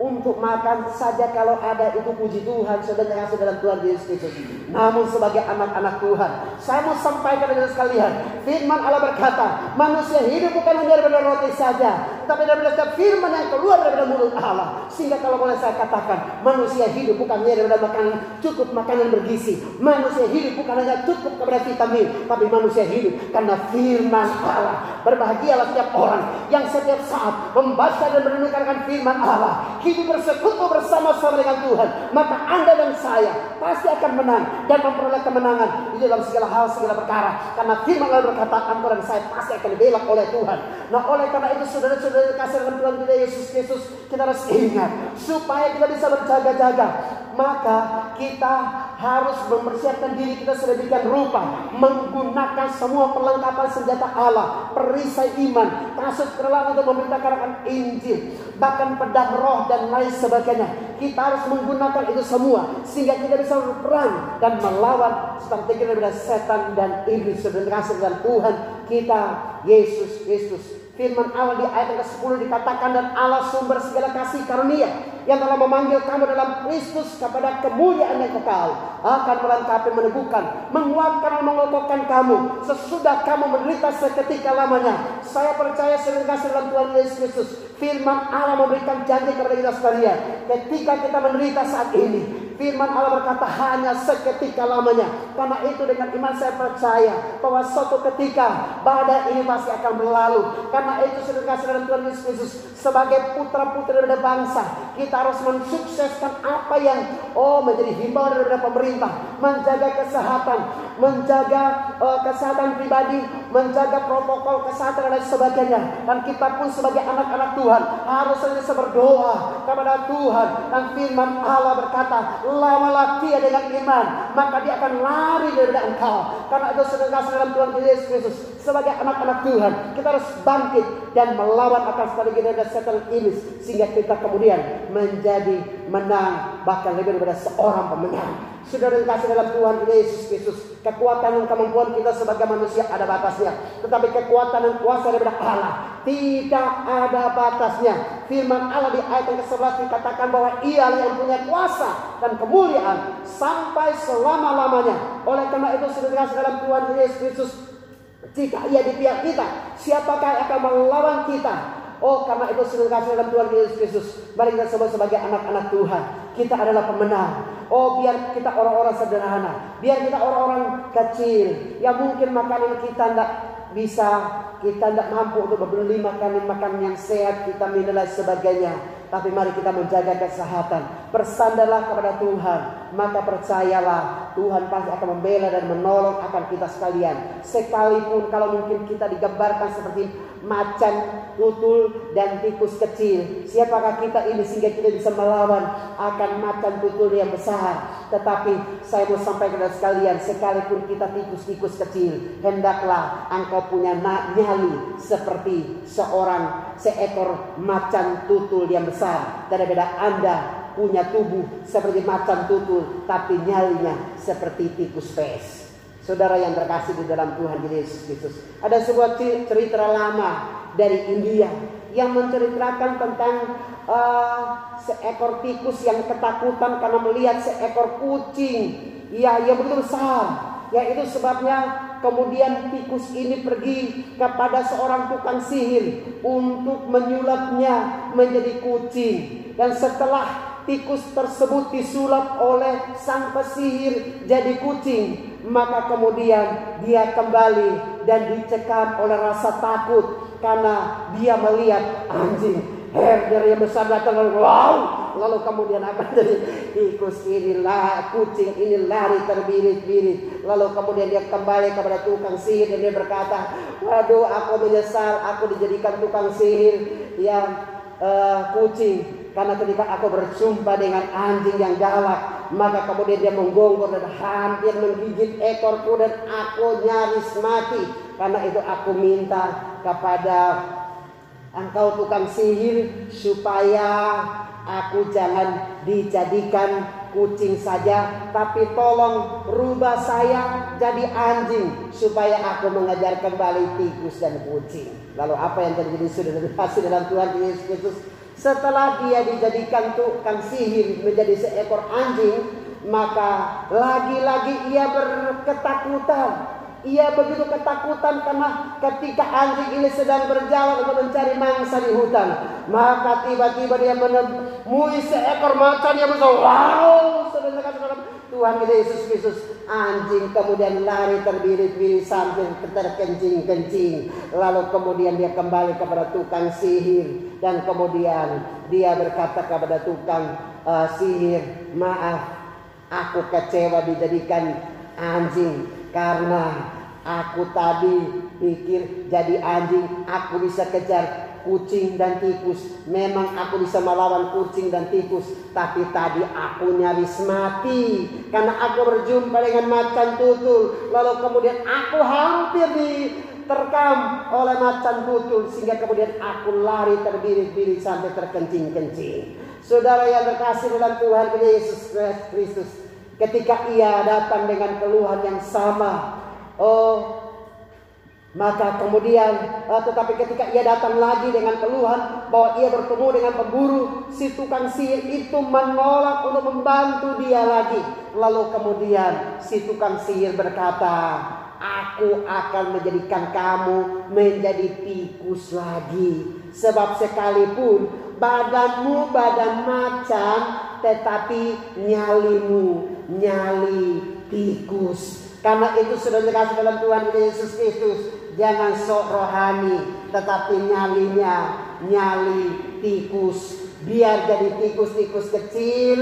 S1: untuk makan saja kalau ada itu puji Tuhan, saudara terkasih dalam Tuhan Yesus Kristus. Namun sebagai anak-anak Tuhan, saya mau sampaikan kepada sekalian, firman Allah berkata, manusia hidup bukan hanya daripada roti saja, tetapi daripada setiap firman yang keluar daripada mulut Allah. Sehingga kalau boleh saya katakan, manusia hidup bukan hanya daripada makanan, cukup makanan bergizi. Manusia hidup bukan hanya cukup kepada vitamin, tapi manusia hidup karena firman Allah. Berbahagialah setiap orang yang setiap saat membaca dan merenungkan firman Allah, hidup bersekutu bersama-sama dengan Tuhan. Maka Anda dan saya pasti akan menang dan memperoleh kemenangan di dalam segala hal, segala perkara. Karena firman Allah berkata, Anda dan saya pasti akan dibela oleh Tuhan. Nah, oleh karena itu saudara-saudara kasih dalam Tuhan kita Yesus Kristus, kita harus ingat supaya kita bisa berjaga-jaga, maka kita harus mempersiapkan diri kita sedemikian rupa, menggunakan semua perlengkapan senjata Allah, perisai iman, kasut kerelaan untuk memberitakan Injil, bahkan pedang roh dan lain sebagainya. Kita harus menggunakan itu semua sehingga kita bisa berperang dan melawan strategi daripada setan dan iblis. Saudara kasih dan Tuhan kita Yesus Kristus. Firman Allah di ayat yang ke-10 dikatakan, dan Allah sumber segala kasih karunia yang telah memanggil kamu dalam Kristus kepada kemuliaan yang kekal, akan melengkapi, meneguhkan, menguatkan dan mengokohkan kamu sesudah kamu menderita seketika lamanya. Saya percaya saudara kasih dalam Tuhan Yesus Kristus, firman Allah memberikan janji kepada kita sekalian. Ketika kita menderita saat ini, firman Allah berkata hanya seketika lamanya. Karena itu dengan iman saya percaya bahwa suatu ketika badai ini pasti akan berlalu. Karena itu saudara kasih dalam Tuhan Yesus Kristus, sebagai putra-putri daripada bangsa, kita harus mensukseskan apa yang menjadi himbauan daripada pemerintah, menjaga kesehatan, menjaga kesehatan pribadi, menjaga protokol kesehatan dan lain sebagainya. Dan kita pun sebagai anak-anak Tuhan harus senantiasa berdoa kepada Tuhan. Dan firman Allah berkata, lamalah dia dengan iman, maka dia akan lari daripada engkau. Karena itu saudara kasih dalam Tuhan Yesus Kristus, sebagai anak-anak Tuhan kita harus bangkit dan melawan akan strategi daripada setan iblis, sehingga kita kemudian menjadi menang, bahkan lebih daripada seorang pemenang. Saudara yang kasih dalam Tuhan Yesus Kristus, kekuatan dan kemampuan kita sebagai manusia ada batasnya, tetapi kekuatan dan kuasa daripada Allah tidak ada batasnya. Firman Allah di ayat yang ke-11 dikatakan bahwa Ia yang punya kuasa dan kemuliaan sampai selama-lamanya. Oleh karena itu saudara kasih dalam Tuhan Yesus Kristus, jika Ia di pihak kita, siapakah yang akan melawan kita? Karena itu saudara kasih dalam Tuhan Yesus Kristus, mari kita semua sebagai anak-anak Tuhan, kita adalah pemenang. Biar kita orang-orang sederhana, biar kita orang-orang kecil yang mungkin makanan kita tidak bisa, kita tidak mampu untuk membeli makanan yang sehat, vitamin dan lain sebagainya. Tapi mari kita menjaga kesehatan, bersandarlah kepada Tuhan, maka percayalah Tuhan pasti akan membela dan menolong akan kita sekalian. Sekalipun kalau mungkin kita digambarkan seperti macan, tutul dan tikus kecil, siapakah kita ini sehingga kita bisa melawan akan macan, tutul yang besar? Tetapi saya mau sampaikan kepada sekalian, sekalipun kita tikus-tikus kecil, hendaklah engkau punya nyali seperti seekor macan tutul yang besar, daripada Anda punya tubuh seperti macan tutul tapi nyalinya seperti tikus pes. Saudara yang terkasih di dalam Tuhan Yesus Kristus, ada sebuah cerita lama dari India yang menceritakan tentang seekor tikus yang ketakutan karena melihat seekor kucing yang begitu besar. Ya, itu sebabnya kemudian tikus ini pergi kepada seorang tukang sihir untuk menyulapnya menjadi kucing. Dan setelah tikus tersebut disulap oleh sang pesihir jadi kucing, maka kemudian dia kembali dan dicekam oleh rasa takut karena dia melihat anjing herder yang besar datang. Lalu kemudian apa jadi tikus ini kucing ini lari terbirit-birit. Lalu kemudian dia kembali kepada tukang sihir dan dia berkata, waduh, aku menyesal aku dijadikan tukang sihir yang kucing, karena ketika aku berjumpa dengan anjing yang galak, maka kemudian dia menggonggong dan hampir menggigit ekorku dan aku nyaris mati. Karena itu aku minta kepada engkau tukang sihir supaya aku jangan dijadikan kucing saja, tapi tolong rubah saya jadi anjing supaya aku mengejar kembali tikus dan kucing. Lalu apa yang terjadi saudara kasih dalam Tuhan Yesus Kristus? Setelah dia dijadikan tukang sihir menjadi seekor anjing, maka lagi-lagi ia berketakutan. Ia begitu ketakutan karena ketika anjing ini sedang berjalan untuk mencari mangsa di hutan, maka tiba-tiba dia menemui seekor macan yang besar. Wow, saudara-saudara, Tuhan Yesus Kristus, anjing kemudian lari terbirit-birit sambil terkencing-kencing. Lalu kemudian dia kembali kepada tukang sihir, dan kemudian dia berkata kepada tukang sihir, maaf, aku kecewa dijadikan anjing karena aku tadi pikir jadi anjing aku bisa kejar kucing dan tikus. Memang aku bisa melawan kucing dan tikus, tapi tadi aku nyaris mati karena aku berjumpa dengan macan tutul. Lalu kemudian aku hampir diterkam oleh macan tutul, sehingga kemudian aku lari terbirit-birit sampai terkencing-kencing. Saudara yang terkasih dalam Tuhan Yesus Kristus, ketika ia datang dengan keluhan yang sama, maka kemudian tetapi ketika ia datang lagi dengan keluhan bahwa ia bertemu dengan pemburu, si tukang sihir itu menolak untuk membantu dia lagi. Lalu kemudian si tukang sihir berkata, aku akan menjadikan kamu menjadi tikus lagi, sebab sekalipun badanmu badan macan, tetapi nyalimu nyali tikus. Karena itu sudah dikasih dalam Tuhan Yesus Kristus, jangan sok rohani, tetapi nyalinya nyali tikus. Biar jadi tikus-tikus kecil,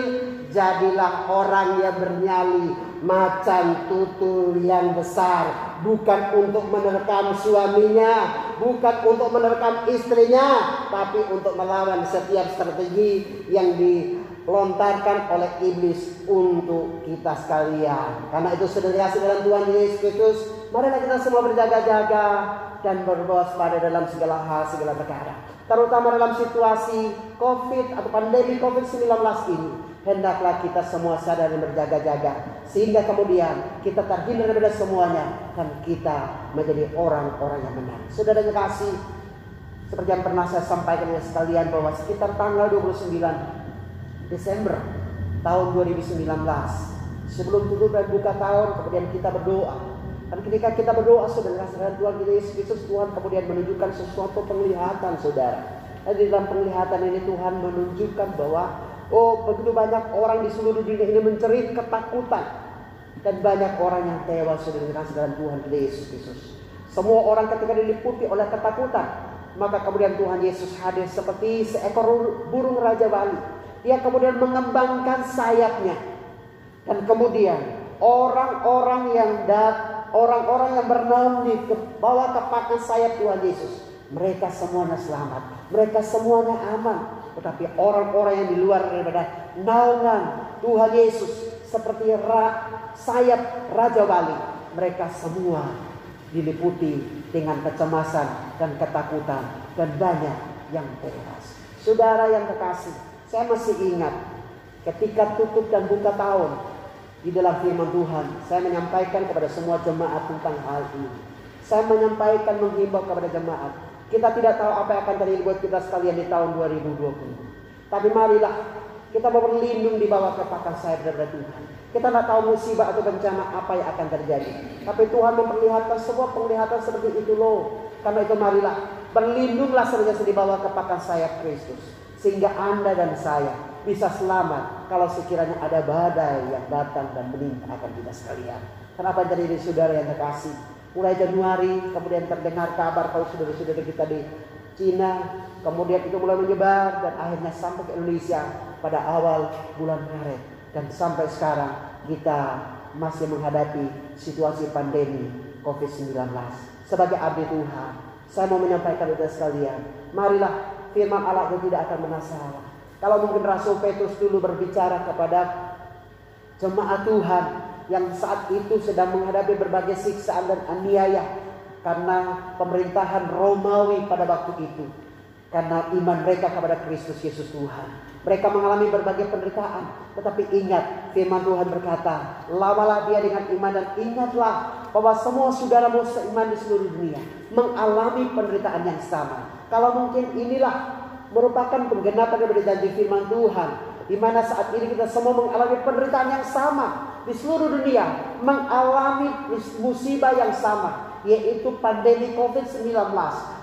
S1: jadilah orang yang bernyali macan tutul yang besar. Bukan untuk menerkam suaminya, bukan untuk menerkam istrinya, tapi untuk melawan setiap strategi yang dilontarkan oleh iblis untuk kita sekalian. Karena itu sudah dikasih dalam Tuhan Yesus Kristus, marilah kita semua berjaga-jaga dan berwaspada dalam segala hal, segala perkara. Terutama dalam situasi COVID atau pandemi COVID-19 ini, hendaklah kita semua sadar dan berjaga-jaga, sehingga kemudian kita terhindar dari semuanya dan kita menjadi orang-orang yang benar. Saudara yang kasih, seperti yang pernah saya sampaikan kepada sekalian, bahwa sekitar tanggal 29 Desember tahun 2019, sebelum tutup dan buka tahun, kemudian kita berdoa. Dan ketika kita berdoa, saudara, Tuhan Yesus Kristus, Tuhan kemudian menunjukkan sesuatu penglihatan, saudara. Dan di dalam penglihatan ini Tuhan menunjukkan bahwa begitu banyak orang di seluruh dunia ini mencerit ketakutan, dan banyak orang yang tewas, saudara, dalam Tuhan Yesus Kristus. Semua orang ketika diliputi oleh ketakutan, maka kemudian Tuhan Yesus hadir seperti seekor burung Raja Wali. Dia kemudian mengembangkan sayapnya, dan kemudian orang-orang yang bernaung di bawah kepakan sayap Tuhan Yesus, mereka semuanya selamat, mereka semuanya aman. Tetapi orang-orang yang di luar daripada naungan Tuhan Yesus, seperti sayap Raja Wali, mereka semua diliputi dengan kecemasan dan ketakutan, dan banyak yang tewas. Saudara yang terkasih, saya masih ingat ketika tutup dan buka tahun, di dalam firman Tuhan, saya menyampaikan kepada semua jemaat tentang hal ini. Saya menyampaikan, menghimbau kepada jemaat, kita tidak tahu apa yang akan terjadi buat kita sekalian di tahun 2020. Tapi marilah kita berlindung di bawah kepakan sayap daripada Tuhan. Kita tidak tahu musibah atau bencana apa yang akan terjadi, tapi Tuhan memperlihatkan sebuah penglihatan seperti itu loh. Karena itu marilah berlindunglah senantiasa di bawah kepakan sayap Kristus, sehingga Anda dan saya bisa selamat kalau sekiranya ada badai yang datang dan menimpa akan kita sekalian. Kenapa jadi saudara yang terkasih? Mulai Januari kemudian terdengar kabar kalau saudara-saudara kita di Cina, kemudian itu mulai menyebar dan akhirnya sampai ke Indonesia pada awal bulan Maret, dan sampai sekarang kita masih menghadapi situasi pandemi COVID-19. Sebagai abdi Tuhan, saya mau menyampaikan kepada sekalian, marilah firman Allah itu tidak akan menasalah. Kalau mungkin Rasul Petrus dulu berbicara kepada jemaat Tuhan yang saat itu sedang menghadapi berbagai siksaan dan aniaya karena pemerintahan Romawi pada waktu itu, karena iman mereka kepada Kristus Yesus Tuhan, mereka mengalami berbagai penderitaan. Tetapi ingat, firman Tuhan berkata, lawalah dia dengan iman, dan ingatlah bahwa semua saudaramu seiman di seluruh dunia mengalami penderitaan yang sama. Kalau mungkin inilah merupakan penggenapan dari janji firman Tuhan di mana saat ini kita semua mengalami penderitaan yang sama di seluruh dunia, mengalami musibah yang sama, yaitu pandemi COVID-19.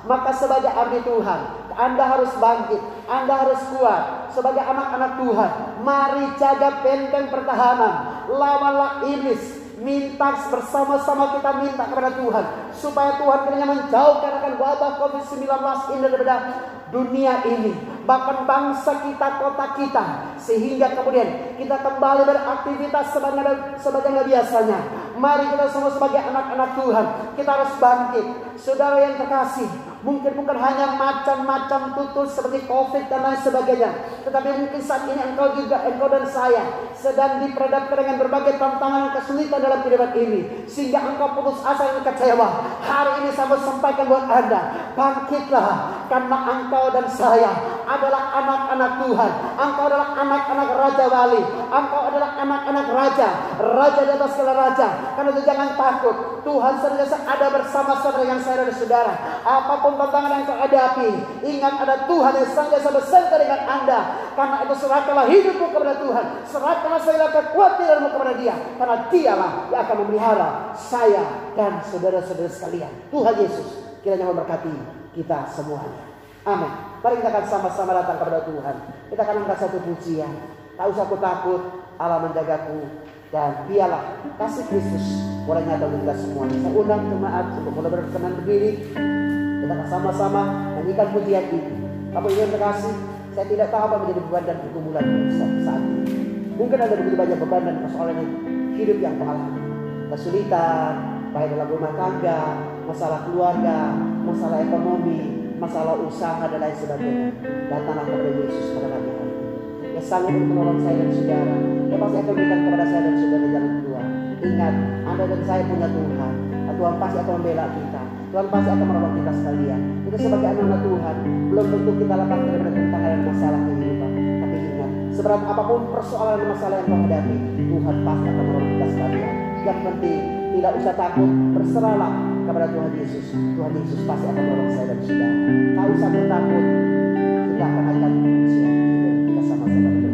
S1: Maka sebagai abdi Tuhan, Anda harus bangkit, Anda harus kuat. Sebagai anak-anak Tuhan, mari jaga benteng pertahanan, lawanlah iblis. Minta bersama-sama, kita minta kepada Tuhan supaya Tuhan kiranya menjauhkan akan wabah COVID-19 ini daripada dunia ini, bahkan bangsa kita, kota kita, sehingga kemudian kita kembali beraktivitas sebagaimana biasanya. Mari kita semua sebagai anak-anak Tuhan, kita harus bangkit. Saudara yang terkasih, mungkin bukan hanya macam-macam tutur seperti COVID dan lain sebagainya, tetapi mungkin saat ini engkau dan saya sedang diperhadapkan dengan berbagai tantangan dan kesulitan dalam kehidupan ini, sehingga engkau putus asa dan kecewa. Hari ini saya mau sampaikan buat Anda, bangkitlah, karena engkau dan saya adalah anak-anak Tuhan. Engkau adalah anak-anak Raja Wali, engkau adalah anak-anak Raja, Raja di atas segala raja. Karena itu jangan takut, Tuhan senantiasa ada bersama saudara yang saya dan saudara. Apapun tantangan yang kau hadapi, ingat ada Tuhan yang senantiasa beserta dengan Anda. Karena itu serahkanlah hidupmu kepada Tuhan, serahkanlah segala kekuatanmu kepada Dia, karena Dialah yang akan memelihara saya dan saudara-saudara sekalian. Tuhan Yesus kiranya memberkati kita semuanya. Amin. Mari kita akan sama-sama datang kepada Tuhan. Kita akan angkat satu pujian. Tak usah aku takut, Allah menjagaku. Dan biarlah kasih Kristus mulai nyata bagi kita semua. Saya undang jemaat untuk mulai berkenan berdiri. Kita akan sama-sama nyanyikan pujian ini. Bapak Ibu yang terkasih, saya tidak tahu apa menjadi beban dan pergumulan saat ini. Mungkin ada begitu banyak beban dan persoalan hidup yang kau alami. Kesulitan, baik dalam rumah tangga, masalah keluarga, masalah ekonomi, masalah usaha dan lain sebagainya. Datanglah kepada Yesus pada pagi hari ini. Dia sanggup untuk menolong saya dan saudara. Dia pasti akan berikan kepada saya dan saudara jalan keluar. Ingat, Anda dan saya punya Tuhan. Tuhan pasti akan membela kita. Tuhan pasti akan menolong kita sekalian. Kita sebagai anak-anak Tuhan, belum tentu kita lepas dari tantangan dan masalah kehidupan. Tapi ingat, seberat apapun persoalan dan masalah yang kau hadapi, Tuhan pasti akan menolong kita sekalian. Yang penting, tidak usah takut, berserahlah kepada Tuhan Yesus. Tuhan Yesus pasti akan menolong saya dan saudara. Tak usah bertakut, kita akan siap. Kita sama-sama berdoa.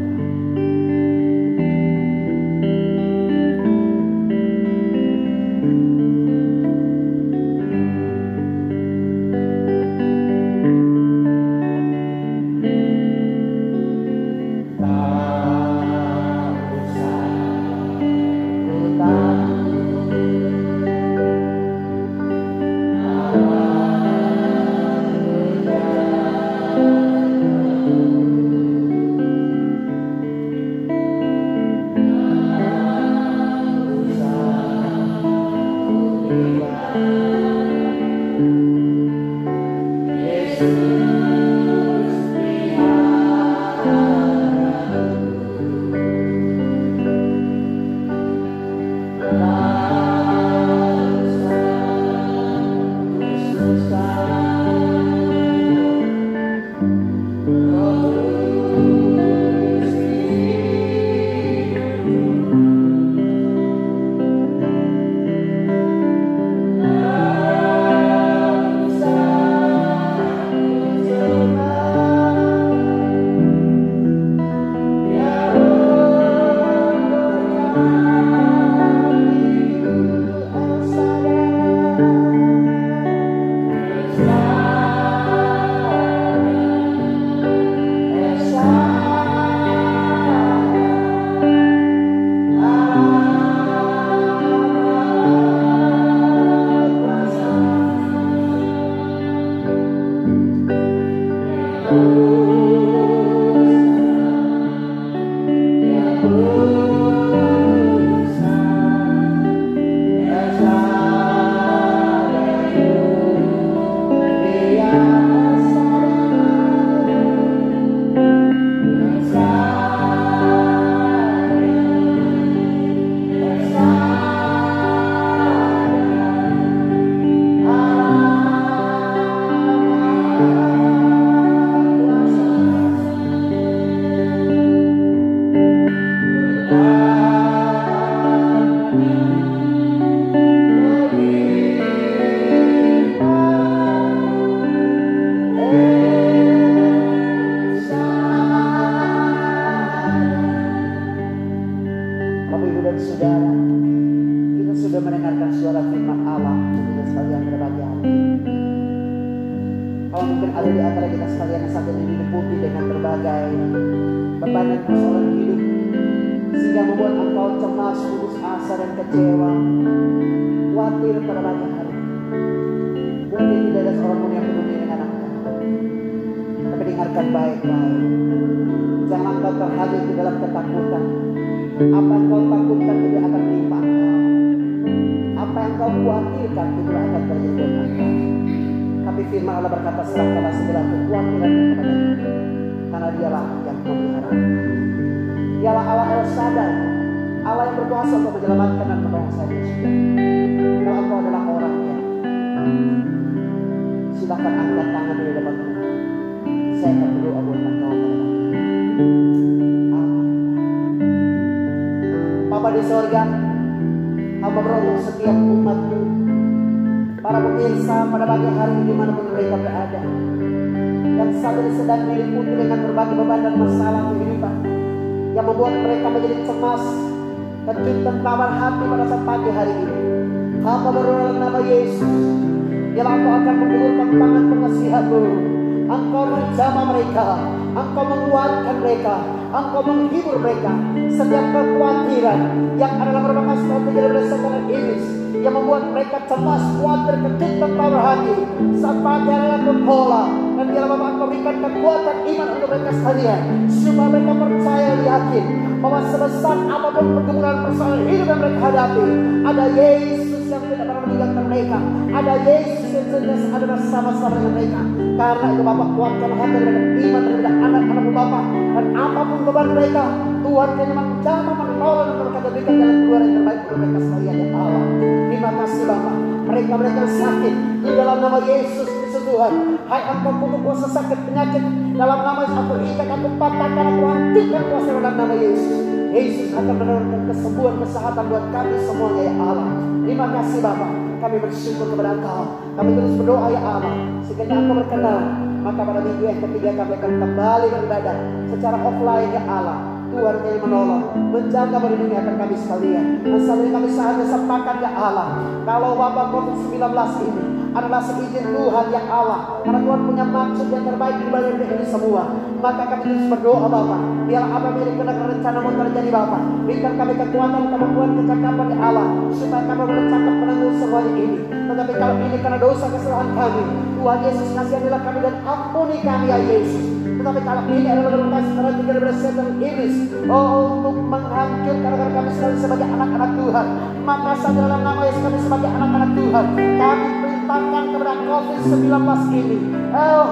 S1: Bapak Ibu dan Saudara, kita sudah mendengarkan suara firman Allah kita sekalian berbahagia. Kalau mungkin ada di antara kita sekalian yang saat ini diliputi dengan berbagai beban dan persoalan hidup, sehingga membuat engkau cemas, putus asa dan kecewa, khawatir pada pagi hari. Mungkin tidak ada seorang pun yang peduli dengan engkau. Tapi dengarkan baik-baik. Jangan engkau terhanyut di dalam ketakutan. Apa yang kau takutkan tidak akan menimpa engkau. Apa yang kau khawatirkan tidak akan terjadi buat engkau. Tapi firman Allah berkata, serahkanlah segala kekhawatiran kepada Dia, karena Dialah yang memelihara. Dialah Allah El Shaddai, Allah yang berkuasa untuk menyelamatkan dan menolong saya. Kalau engkau adalah orangnya, silakan angkat tangan di depan Tuhan. Saya akan berdoa buat engkau. Bapa di sorga, hamba berdoa setiap umat-Mu, para pemirsa pada pagi hari ini dimanapun mereka berada, yang saat ini sedang diliputi dengan berbagai beban dan masalah kehidupan, yang membuat mereka menjadi cemas, kecut dan tawar hati pada saat pagi hari ini. Hamba berdoa dalam nama Yesus, biarlah Engkau akan menggulurkan tangan pengasihan-Mu. Engkau menjamah mereka, Engkau menguatkan mereka, Engkau menghibur mereka. Setiap kekhawatiran yang adalah merupakan suatu dari berdasarkan iblis yang membuat mereka cemas, khawatir, kecut dan tawar hati, saat pagi adalah berpola. Dan biarlah Bapak Engkau berikan kekuatan iman untuk mereka sekalian, supaya mereka percaya dan yakin bahwa sebesar apapun pergumulan persoalan hidup yang mereka hadapi, ada Yesus yang tidak pernah meninggalkan mereka, ada Yesus yang senantiasa ada bersama-sama dengan mereka. Karena itu Bapak kuatkan hati mereka, iman terhadap anak-anak-Mu Bapak, dan apapun beban mereka, Tuhan yang menjamah, menolong dan mereka berikan jalan keluar yang terbaik untuk mereka sekalian ya Allah. Terima kasih Bapak, mereka sakit di dalam nama Yesus Kristus Tuhan. Hai Engkau kutuk kuasa sakit penyakit, dalam nama Yesus aku ikat, aku patahkan, aku hentikan kuasa dalam nama Yesus. Yesus akan menawarkan kesembuhan, kesehatan buat kami semuanya ya Allah. Terima kasih Bapak, kami bersyukur kepada Engkau. Kami terus berdoa ya Allah, sekiranya Engkau berkenan, maka pada minggu yang ketiga kami akan kembali beribadah secara offline ya Allah. Tuhan yang menolong, menjaga melindungi akan kami sekalian. Dan saat ini kami saatnya sepakat ya Allah, kalau wabah COVID-19 ini adalah seizin Tuhan yang Allah, karena Tuhan punya maksud yang terbaik di balik ini semua, maka kami terus berdoa Bapak, biar apa yang dikenakan rencana-Mu terjadi Bapak. Berikan kami kekuatan, kemampuan, kecakapan ya Allah, supaya kami boleh cakap menanggung semuanya ini. Tetapi kalau ini karena dosa kesalahan kami, Tuhan Yesus kasihanilah kami dan ampuni kami ya Yesus. Tetapi kalau ini adalah merupakan strategi dari setan iblis untuk menghancurkan agar kami sekali sebagai anak-anak Tuhan, maka saja dalam nama Yesus kami sebagai anak-anak Tuhan, kami perintahkan kepada COVID-19 ini,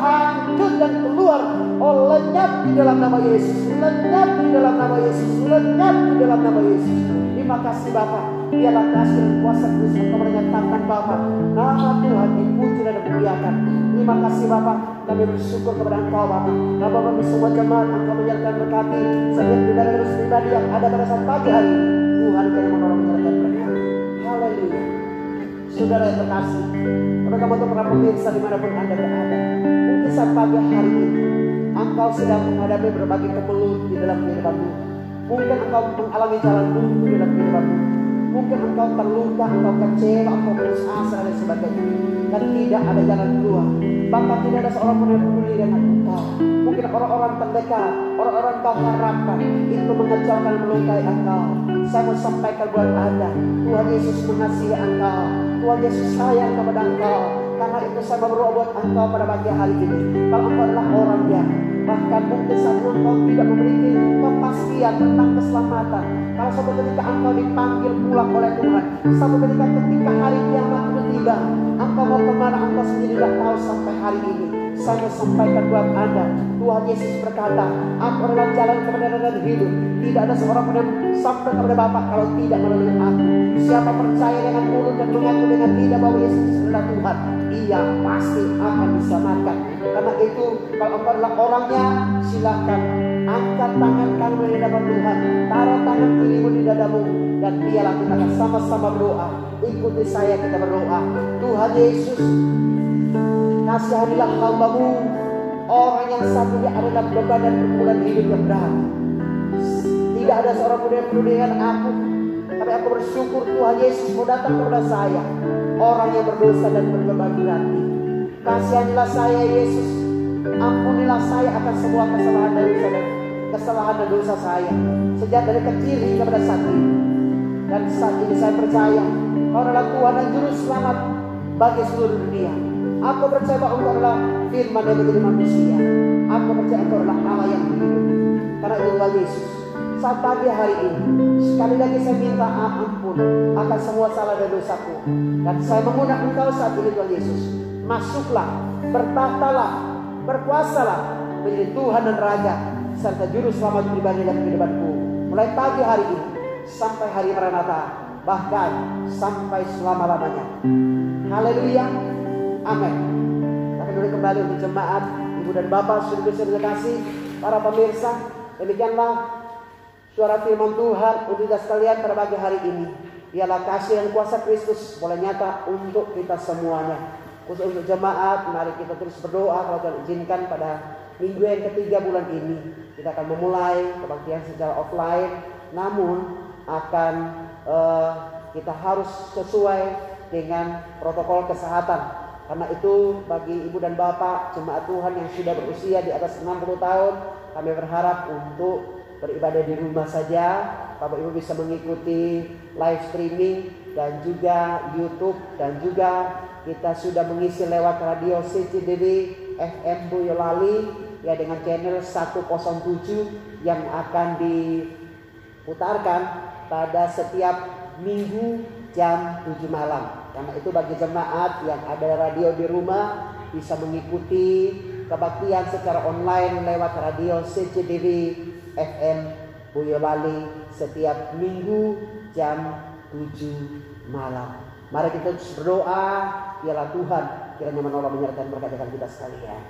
S1: hancur dan keluar, lenyap di dalam nama Yesus, lenyap di dalam nama Yesus, lenyap di dalam nama Yesus. Terima kasih Bapak, biarlah kasih dan kuasa Kristus Engkau menyatakan Bapak, nama Tuhan dipuji dan dimuliakan. Terima kasih Bapak, kami bersyukur kepada Engkau Bapak. Bapak kami semua jemaat Engkau menyertai berkati setiap pribadi yang ada pada saat pagi hari. Tuhan yang menolong menyertai berkati. Haleluya. Saudara yang terkasih, kamu untuk para pemirsa dimanapun Anda berada, mungkin saat pagi hari ini Engkau sedang menghadapi berbagai kemelut di dalam kehidupanmu. Mungkin engkau mengalami jalan buntu di dalam kehidupanmu. Mungkin engkau terluka, engkau kecewa, engkau putus asa dan sebagainya, dan tidak ada jalan keluar. Bahkan tidak ada seorang pun yang peduli dengan engkau. Mungkin orang-orang terdekat, orang-orang kau harapkan itu mengecewakan, melukai engkau. Saya mau sampaikan buat Anda, Tuhan Yesus mengasihi engkau, Tuhan Yesus sayang kepada engkau. Karena itu saya berdoa buat engkau pada pagi hari ini. Kalau engkau adalah orangnya, bahkan mungkin saat engkau tidak memiliki kepastian tentang keselamatan, kalau suatu ketika engkau dipanggil pulang oleh Tuhan, suatu ketika hari kiamat itu tiba, engkau mau kemana engkau sendiri tidak tahu sampai hari ini. Saya sampaikan buat Anda, Tuhan Yesus berkata, aku adalah jalan kebenaran dan hidup. Tidak ada seorang pun yang sampai kepada Bapa kalau tidak melalui aku. Siapa percaya dengan mulut dan mengaku dengan lidah bahwa Yesus adalah Tuhan, ia pasti akan diselamatkan. Karena itu kalau engkau adalah orangnya, silakan angkat tangan kamu di hadapan Tuhan, taruh tangan kirimu di dadamu, dan biarlah kita akan sama-sama berdoa. Ikuti saya, kita berdoa. Tuhan Yesus, kasihanilah hamba-Mu, orang yang saat ini ada dalam beban dan pergumulan hidup yang berat. Tidak ada seorang pun yang peduli dengan aku, Tapi aku bersyukur Tuhan Yesus mau datang kepada saya, orang yang berdosa dan berbagi hati. Kasihanilah saya Yesus, ampunilah saya akan semua kesalahan dan dosa saya, sejak dari kecil hingga pada saat ini. Dan saat ini saya percaya Kau adalah Tuhan dan Juru Selamat bagi seluruh dunia. Aku percaya bahwa Engkau adalah firman yang menjadi manusia. Aku percaya Engkau adalah Allah yang hidup. Karena itu Tuhan Yesus, saat pagi hari ini sekali lagi saya minta ampun akan semua salah dan dosaku. Dan saya mengundang Engkau saat ini Tuhan Yesus, masuklah, bertahtalah, berkuasalah menjadi Tuhan dan Raja serta Juru Selamat pribadi dalam kehidupanku, mulai pagi hari ini sampai hari Maranatha, bahkan sampai selama-lamanya. Haleluya, amin. Akan dulu kembali untuk jemaat, ibu dan bapak, saudara-saudara kasih, para pemirsa. Demikianlah suara firman Tuhan untuk kita sekalian pada pagi hari ini. Ialah kasih dan kuasa Kristus boleh nyata untuk kita semuanya. Khusus untuk jemaat, mari kita terus berdoa kalau Tuhan izinkan pada minggu yang ketiga bulan ini kita akan memulai kebaktian secara offline, namun akan kita harus sesuai dengan protokol kesehatan. Karena itu bagi ibu dan bapak jemaat Tuhan yang sudah berusia di atas 60 tahun, kami berharap untuk beribadah di rumah saja. Bapak ibu bisa mengikuti live streaming dan juga YouTube, dan juga kita sudah mengisi lewat radio CCTV FM Boyolali ya, dengan channel 107 yang akan diputarkan pada setiap minggu jam 7 malam. Karena itu bagi jemaat yang ada radio di rumah bisa mengikuti kebaktian secara online lewat radio CCTV FM Boyolali setiap minggu jam 7 malam. Mari kita terus berdoa, biarlah Tuhan kiranya menolong, menyertai, memberkati kita sekalian.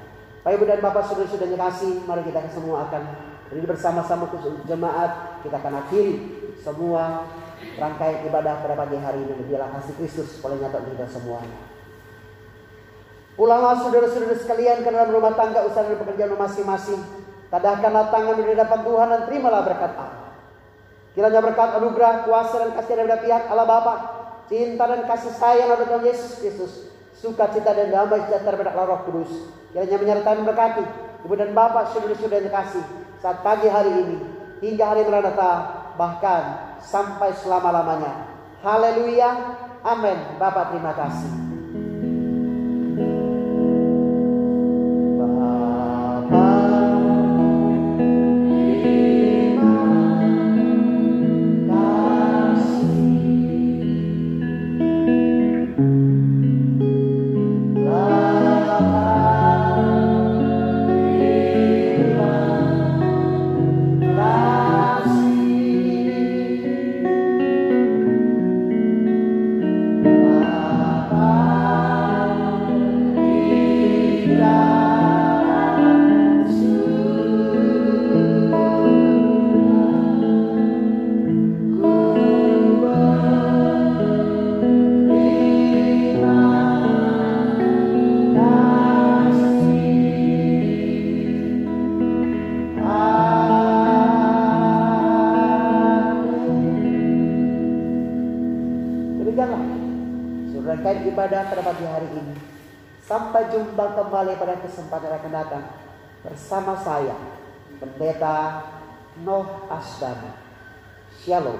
S1: Bapak ibu dan bapak, saudara-saudara yang kasih, mari kita semua akan berdiri bersama-sama untuk jemaat. Kita akan akhiri semua rangkaian ibadah pada pagi hari ini. Biarlah kasih Kristus boleh nyata untuk kita semuanya. Pulanglah saudara-saudara sekalian ke dalam rumah tangga, usaha dan pekerjaan masing-masing. Tadahkanlah tangan di hadapan Tuhan dan terimalah berkat Allah. Kiranya berkat, anugerah, kuasa dan kasih dari pihak Allah Bapa, cinta dan kasih sayang dari Tuhan Yesus Kristus, sukacita dan damai sejahtera dari Roh Kudus, kiranya menyertai dan memberkati ibu dan bapak, saudara-saudara yang kasih, saat pagi hari ini hingga hari Maranatha, bahkan sampai selama-lamanya. Haleluya, amin. Bapak terima kasih. Ibadah pada pagi hari ini. Sampai jumpa kembali pada kesempatan yang akan datang bersama saya, Pendeta Noh Asdana. Shalom.